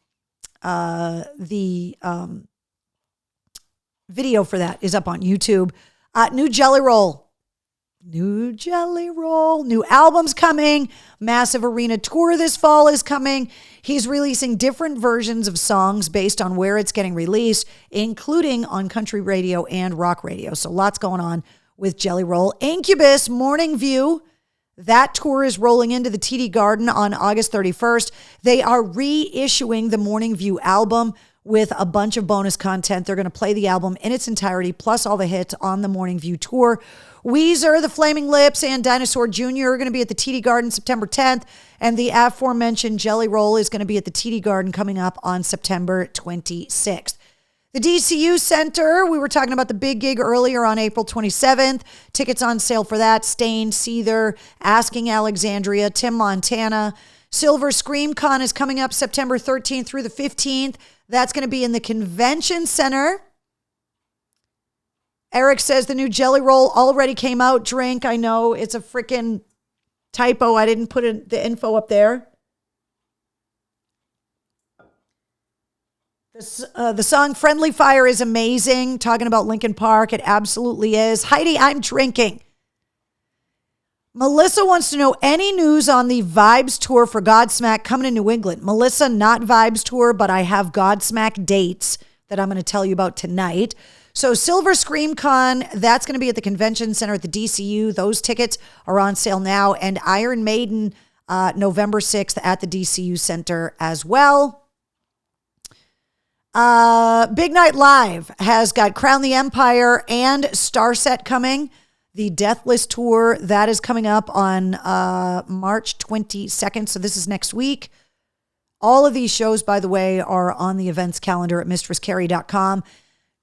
video for that is up on YouTube. New Jelly Roll. New album's coming. Massive arena tour this fall is coming. He's releasing different versions of songs based on where it's getting released, including on country radio and rock radio. So lots going on with Jelly Roll. Incubus, Morning View. That tour is rolling into the TD Garden on August 31st. They are reissuing the Morning View album with a bunch of bonus content. They're going to play the album in its entirety, plus all the hits on the Morning View tour. Weezer, The Flaming Lips, and Dinosaur Jr. are going to be at the TD Garden September 10th, and the aforementioned Jelly Roll is going to be at the TD Garden coming up on September 26th. The DCU Center, we were talking about the big gig earlier on April 27th. Tickets on sale for that. Stain, Seether, Asking Alexandria, Tim Montana. Silver Scream Con is coming up September 13th through the 15th. That's going to be in the Convention Center. Eric says the new Jelly Roll already came out. Drink. I know it's a freaking typo. I didn't put the info up there. The song Friendly Fire is amazing. Talking about Linkin Park. It absolutely is. Heidi, I'm drinking. Melissa wants to know any news on the Vibes tour for Godsmack coming to New England. Melissa, not Vibes tour, but I have Godsmack dates that I'm going to tell you about tonight. So Silver Scream Con, that's going to be at the Convention Center at the DCU. Those tickets are on sale now. And Iron Maiden, November 6th at the DCU Center as well. Big Night Live has got Crown the Empire and Starset coming. The Deathless Tour, that is coming up on March 22nd. So this is next week. All of these shows, by the way, are on the events calendar at mistresscarrie.com.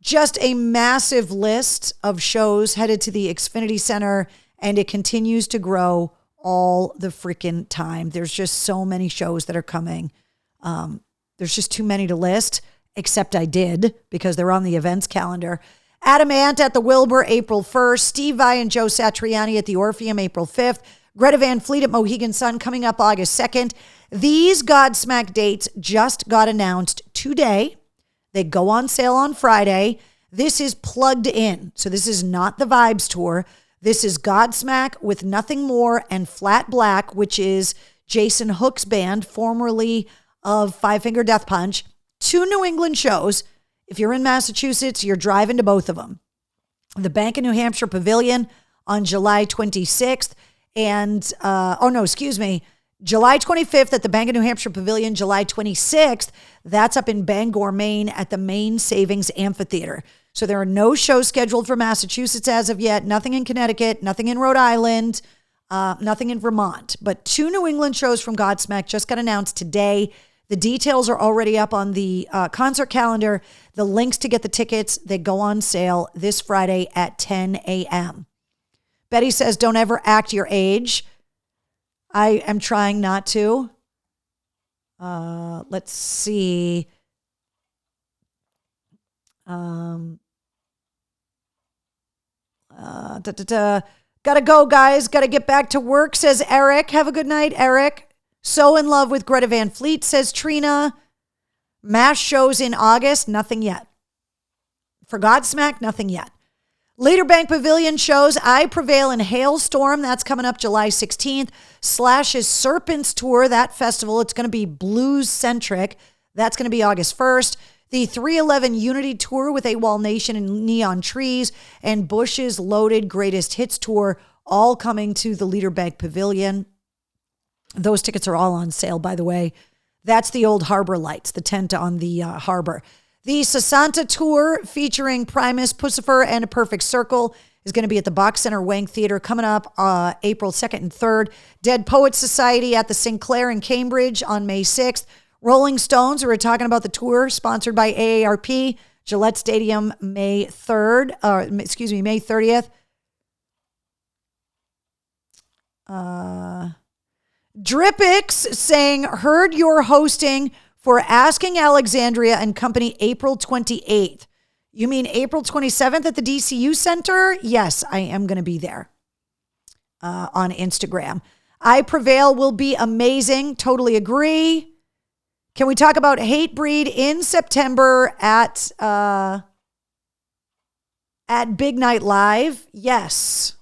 Just a massive list of shows headed to the Xfinity Center, and it continues to grow all the freaking time. There's just so many shows that are coming. There's just too many to list. Except I did, because they're on the events calendar. Adam Ant at the Wilbur, April 1st. Steve Vai and Joe Satriani at the Orpheum, April 5th. Greta Van Fleet at Mohegan Sun coming up August 2nd. These Godsmack dates just got announced today. They go on sale on Friday. This is plugged in. So this is not the Vibes tour. This is Godsmack with Nothing More and Flat Black, which is Jason Hook's band, formerly of Five Finger Death Punch. 2 New England shows. If you're in Massachusetts, you're driving to both of them. The Bank of New Hampshire Pavilion on July 26th and, July 25th at the Bank of New Hampshire Pavilion, July 26th, that's up in Bangor, Maine at the Maine Savings Amphitheater. So there are no shows scheduled for Massachusetts as of yet, nothing in Connecticut, nothing in Rhode Island, nothing in Vermont. But 2 New England shows from Godsmack just got announced today. The details are already up on the concert calendar. The links to get the tickets, they go on sale this Friday at 10 a.m. Betty says, don't ever act your age. I am trying not to. Let's see. Gotta go, guys. Gotta get back to work, says Eric. Have a good night, Eric. So in love with Greta Van Fleet, says Trina. MASH shows in August, nothing yet. For Godsmack, nothing yet. Leader Bank Pavilion shows I Prevail in Hailstorm. That's coming up July 16th. Slash's Serpents Tour, that festival. It's going to be blues-centric. That's going to be August 1st. The 311 Unity Tour with AWOL Nation and Neon Trees and Bush's Loaded Greatest Hits Tour, all coming to the Leader Bank Pavilion. Those tickets are all on sale, by the way. That's the old Harbor Lights, the tent on the harbor. The Sasanta Tour featuring Primus, Pussifer, and A Perfect Circle is going to be at the Box Center Wang Theater coming up April 2nd and 3rd. Dead Poets Society at the Sinclair in Cambridge on May 6th. Rolling Stones, we're talking about the tour, sponsored by AARP, Gillette Stadium, May 30th. Dripix saying, heard you're hosting for Asking Alexandria and Company April 28th. You mean April 27th at the DCU Center? Yes, I am going to be there on Instagram. I Prevail will be amazing. Totally agree. Can we talk about Hatebreed in September at Big Night Live? Yes.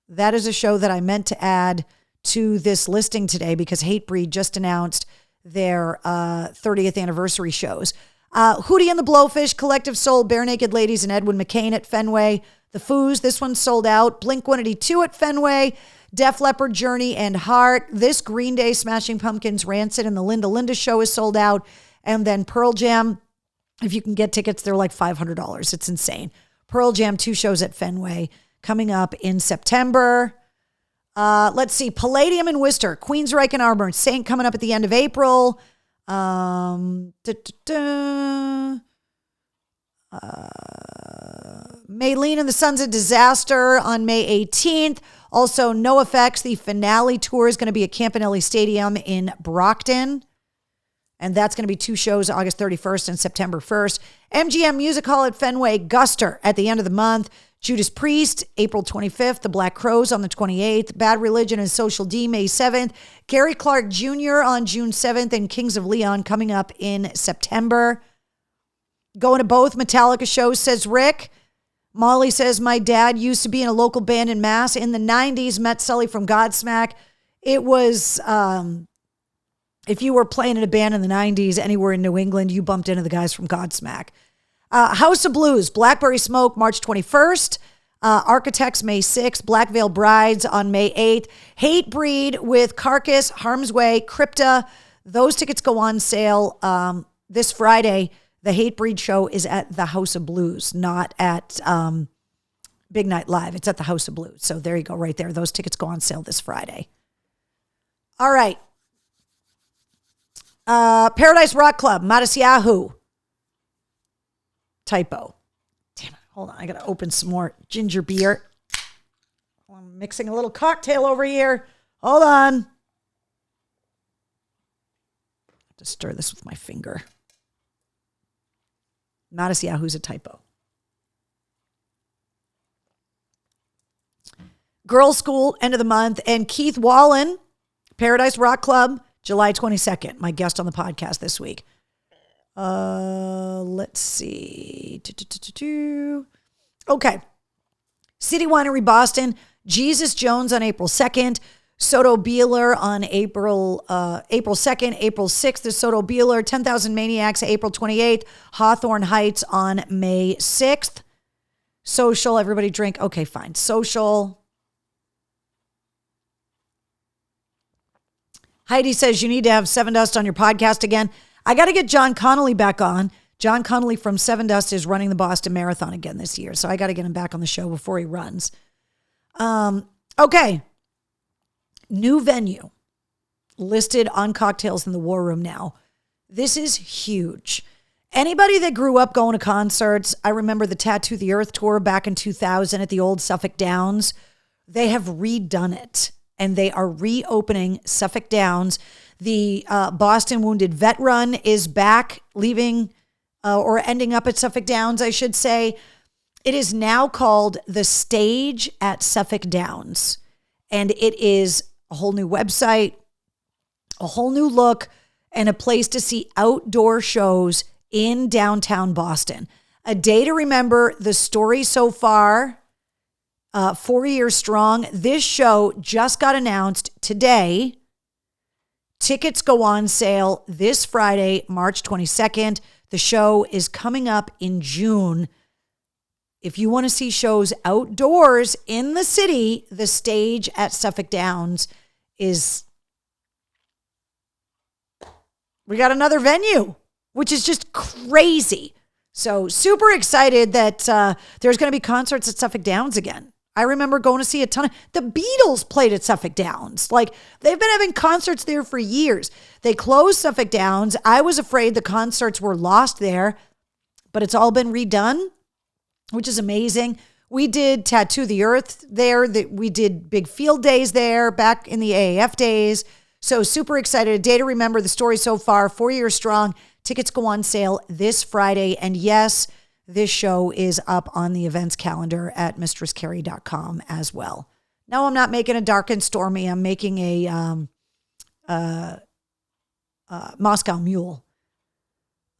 That is a show that I meant to add to this listing today because Hatebreed just announced their 30th anniversary shows. Hootie and the Blowfish, Collective Soul, Bare Naked Ladies, and Edwin McCain at Fenway. The Foos, this one sold out. Blink-182 at Fenway. Def Leppard, Journey, and Heart. This Green Day, Smashing Pumpkins, Rancid, and the Linda show is sold out. And then Pearl Jam, if you can get tickets, they're like $500. It's insane. Pearl Jam, 2 shows at Fenway coming up in September. Let's see. Palladium in Worcester, Queensryche and Armour Saint coming up at the end of April. Maylene and the Sons of Disaster on May 18th. Also, NoFX, the finale tour is going to be at Campanelli Stadium in Brockton. And that's going to be 2 shows, August 31st and September 1st. MGM Music Hall at Fenway, Guster at the end of the month. Judas Priest, April 25th. The Black Crowes on the 28th. Bad Religion and Social D, May 7th. Gary Clark Jr. on June 7th. And Kings of Leon coming up in September. Going to both Metallica shows, says Rick. Molly says, my dad used to be in a local band in Mass. In the 90s, met Sully from Godsmack. It was, if you were playing in a band in the 90s anywhere in New England, you bumped into the guys from Godsmack. House of Blues, Blackberry Smoke, March 21st. Architects, May 6th. Black Veil Brides on May 8th. Hatebreed with Carcass, Harm's Way, Crypta. Those tickets go on sale this Friday. The Hatebreed show is at the House of Blues, not at Big Night Live. It's at the House of Blues. So there you go, right there. Those tickets go on sale this Friday. All right. Paradise Rock Club, Matisyahu. Typo. Damn it. Hold on. I got to open some more ginger beer. I'm mixing a little cocktail over here. Hold on. I have to stir this with my finger. Matisyahu's a typo. Girls School, end of the month. And Keith Wallen, Paradise Rock Club, July 22nd. My guest on the podcast this week. Let's see. Okay. City Winery Boston, Jesus Jones on April 2nd. Soto Beeler on April 2nd. April 6th is Soto Beeler. 10,000 Maniacs, April 28th. Hawthorne Heights on May 6th. Social, everybody drink. Okay, fine. Social. Heidi says you need to have Seven Dust on your podcast again. I got to get John Connolly back on. John Connolly from Seven Dust is running the Boston Marathon again this year, so I got to get him back on the show before he runs. Okay. New venue listed on Cocktails in the War Room now. This is huge. Anybody that grew up going to concerts, I remember the Tattoo the Earth tour back in 2000 at the old Suffolk Downs. They have redone it. and they are reopening Suffolk Downs. The Boston Wounded Vet Run is back, leaving or ending up at Suffolk Downs, I should say. It is now called The Stage at Suffolk Downs, and it is a whole new website, a whole new look, and a place to see outdoor shows in downtown Boston. A day to remember. The story so far, 4 years strong. This show just got announced today. Tickets go on sale this Friday, March 22nd. The show is coming up in June. If you want to see shows outdoors in the city, The Stage at Suffolk Downs is... We got another venue, which is just crazy. So super excited that there's going to be concerts at Suffolk Downs again. I remember going to see a ton of... The Beatles played at Suffolk Downs. Like, they've been having concerts there for years. They closed Suffolk Downs. I was afraid the concerts were lost there, but it's all been redone, which is amazing. We did Tattoo the Earth there. We did big field days there back in the AAF days. So super excited. A day to remember. The story so far, 4 years strong. Tickets go on sale this Friday. And yes, this show is up on the events calendar at mistresscarrie.com as well. No, I'm not making a dark and stormy. I'm making a Moscow Mule.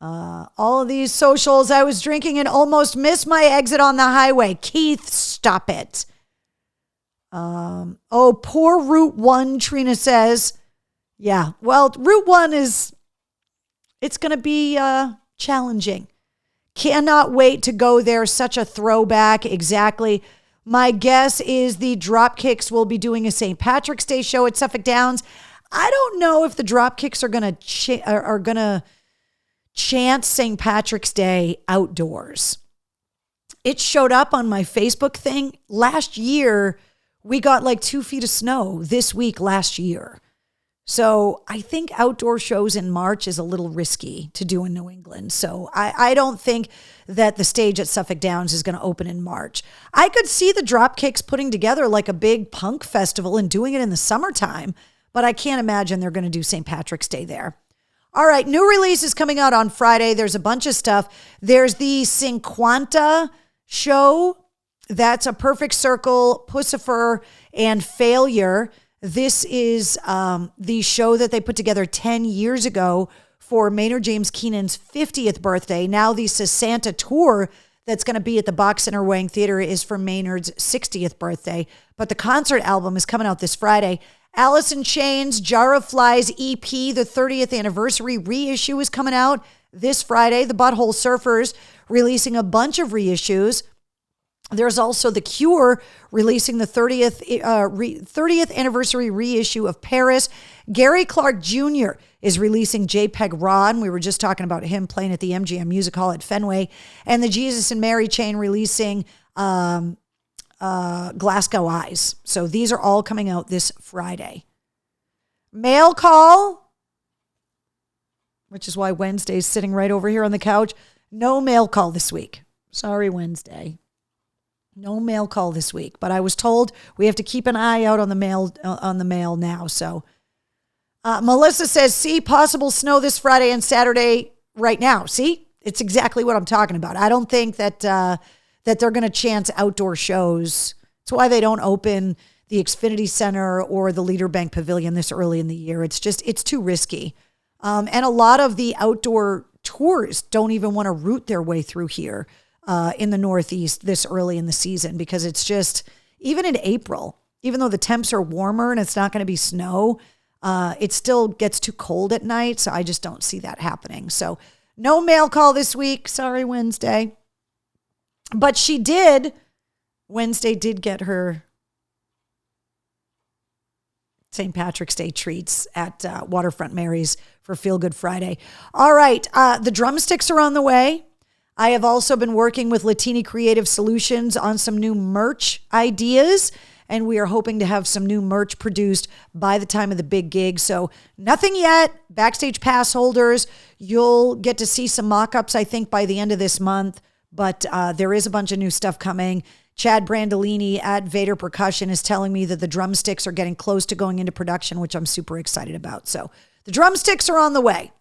All of these socials, I was drinking and almost missed my exit on the highway. Keith, stop it. Poor Route 1, Trina says. Yeah, well, Route 1 it's going to be challenging. Cannot wait to go there. Such a throwback. Exactly. My guess is the Dropkicks will be doing a St. Patrick's Day show at Suffolk Downs. I don't know if the Dropkicks are going to chant St. Patrick's Day outdoors. It showed up on my Facebook thing. Last year, we got like 2 feet of snow this week last year. So I think outdoor shows in March is a little risky to do in New England. So I don't think that the Stage at Suffolk Downs is going to open in March. I could see the Dropkicks putting together like a big punk festival and doing it in the summertime, but I can't imagine they're going to do St. Patrick's Day there. All right, new release is coming out on Friday. There's a bunch of stuff. There's the Cinquanta show. That's A Perfect Circle, Pussifer, and Failure. This is the show that they put together 10 years ago for Maynard James Keenan's 50th birthday. Now the Santa tour that's going to be at the Box Center Wang Theater is for Maynard's 60th birthday. But the concert album is coming out this Friday. Alice in Chains, Jar of Flies EP, the 30th anniversary reissue is coming out this Friday. The Butthole Surfers releasing a bunch of reissues. There's also The Cure releasing the 30th anniversary reissue of Paris. Gary Clark Jr. is releasing JPEG Raw, and we were just talking about him playing at the MGM Music Hall at Fenway. And the Jesus and Mary Chain releasing Glasgow Eyes. So these are all coming out this Friday. Mail call, which is why Wednesday's sitting right over here on the couch. No mail call this week. Sorry, Wednesday. No mail call this week, but I was told we have to keep an eye out on the mail now. So Melissa says, see, possible snow this Friday and Saturday right now. See, it's exactly what I'm talking about. I don't think that that they're going to chance outdoor shows. It's why they don't open the Xfinity Center or the Leader Bank Pavilion this early in the year. It's too risky. And a lot of the outdoor tours don't even want to route their way through here. In the Northeast this early in the season, because it's just, even in April, even though the temps are warmer and it's not going to be snow, it still gets too cold at night. So I just don't see that happening. So no mail call this week. Sorry, Wednesday. But Wednesday did get her St. Patrick's Day treats at Waterfront Mary's for Feel Good Friday. All right. The drumsticks are on the way. I have also been working with Latini Creative Solutions on some new merch ideas, and we are hoping to have some new merch produced by the time of the big gig. So nothing yet. Backstage pass holders, you'll get to see some mock-ups, I think, by the end of this month, but there is a bunch of new stuff coming. Chad Brandolini at Vader Percussion is telling me that the drumsticks are getting close to going into production, which I'm super excited about. So the drumsticks are on the way.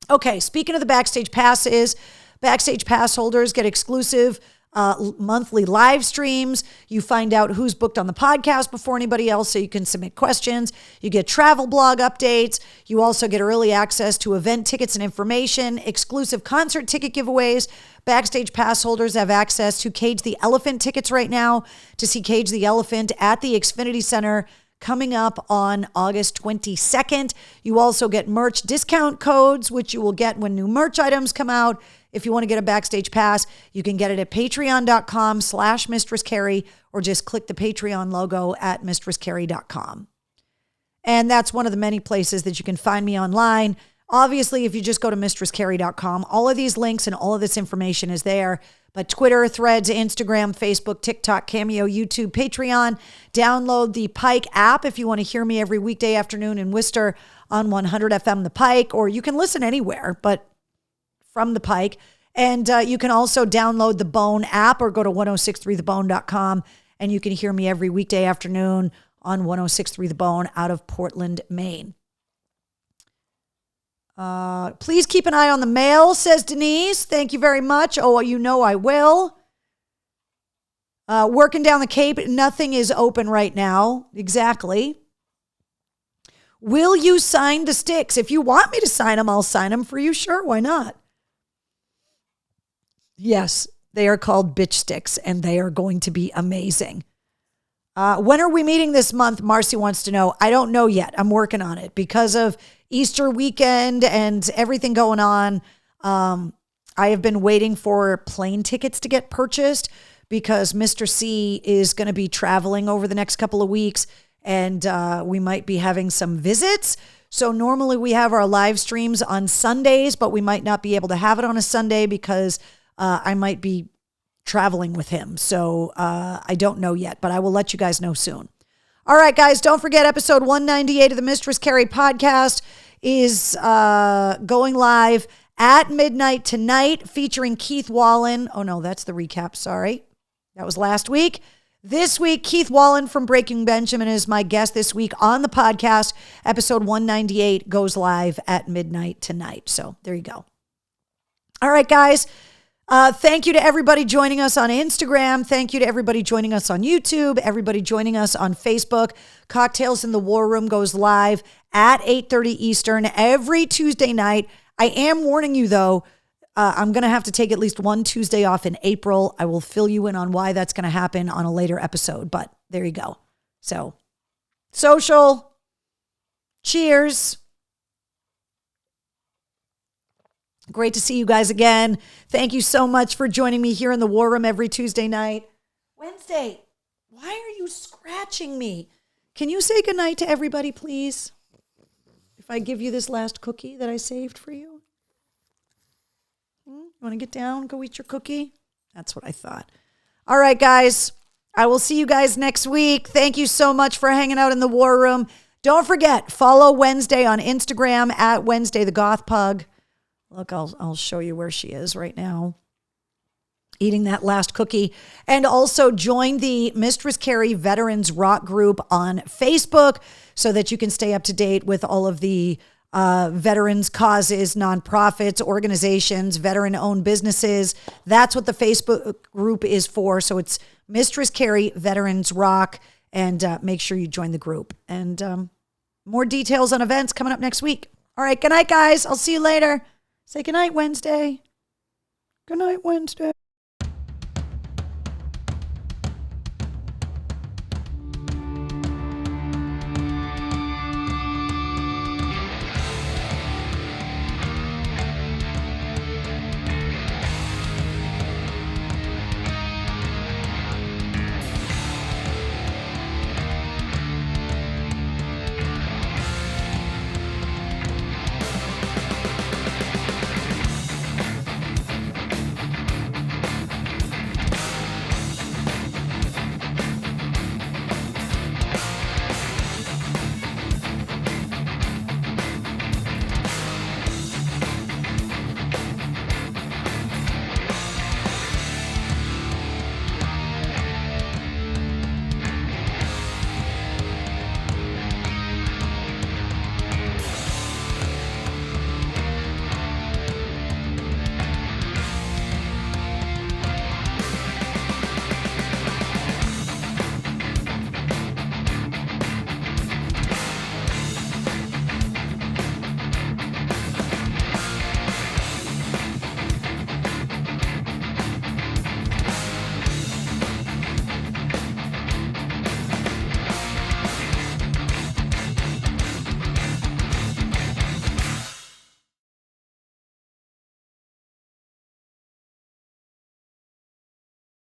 Okay, speaking of the Backstage Passes, Backstage Pass holders get exclusive monthly live streams. You find out who's booked on the podcast before anybody else, so you can submit questions. You get travel blog updates. You also get early access to event tickets and information, exclusive concert ticket giveaways. Backstage Pass holders have access to Cage the Elephant tickets right now to see Cage the Elephant at the Xfinity Center coming up on August 22nd. You also get merch discount codes, which you will get when new merch items come out. If you want to get a Backstage Pass, you can get it at patreon.com/Mistress Carrie, or just click the Patreon logo at mistresscarrie.com. And that's one of the many places that you can find me online. Obviously, if you just go to mistresscarrie.com, all of these links and all of this information is there. But Twitter, Threads, Instagram, Facebook, TikTok, Cameo, YouTube, Patreon. Download the Pike app if you want to hear me every weekday afternoon in Worcester on 100 FM The Pike, or you can listen anywhere, but from the Pike. And you can also download the Bone app or go to 1063thebone.com, and you can hear me every weekday afternoon on 1063 The Bone out of Portland, Maine. Please keep an eye on the mail, says Denise. Thank you very much. Oh, you know I will. Working down the Cape, nothing is open right now. Exactly. Will you sign the sticks? If you want me to sign them, I'll sign them for you. Sure, why not? Yes, they are called bitch sticks, and they are going to be amazing. When are we meeting this month? Marcy wants to know. I don't know yet. I'm working on it because of Easter weekend and everything going on. I have been waiting for plane tickets to get purchased because Mr. C is going to be traveling over the next couple of weeks, and we might be having some visits. So normally we have our live streams on Sundays, but we might not be able to have it on a Sunday because I might be traveling with him. So I don't know yet, but I will let you guys know soon. All right, guys, don't forget episode 198 of the Mistress Carrie podcast is going live at midnight tonight, featuring Keith Wallen. Oh, no, that's the recap. Sorry. That was last week. This week, Keith Wallen from Breaking Benjamin is my guest this week on the podcast. Episode 198 goes live at midnight tonight. So there you go. All right, guys. Thank you to everybody joining us on Instagram. Thank you to everybody joining us on YouTube, everybody joining us on Facebook. Cocktails in the War Room goes live at 8:30 Eastern every Tuesday night. I am warning you, though, I'm going to have to take at least one Tuesday off in April. I will fill you in on why that's going to happen on a later episode, but there you go. So, social, cheers. Great to see you guys again. Thank you so much for joining me here in the War Room every Tuesday night. Wednesday, why are you scratching me? Can you say goodnight to everybody, please? If I give you this last cookie that I saved for you? You want to get down, go eat your cookie? That's what I thought. All right, guys. I will see you guys next week. Thank you so much for hanging out in the War Room. Don't forget, follow Wednesday on Instagram at Wednesday the Goth Pug. Look, I'll show you where she is right now, eating that last cookie. And also join the Mistress Carrie Veterans Rock Group on Facebook so that you can stay up to date with all of the veterans causes, nonprofits, organizations, veteran-owned businesses. That's what the Facebook group is for. So it's Mistress Carrie Veterans Rock, and make sure you join the group. And more details on events coming up next week. All right, good night, guys. I'll see you later. Say goodnight, Wednesday. Good night, Wednesday.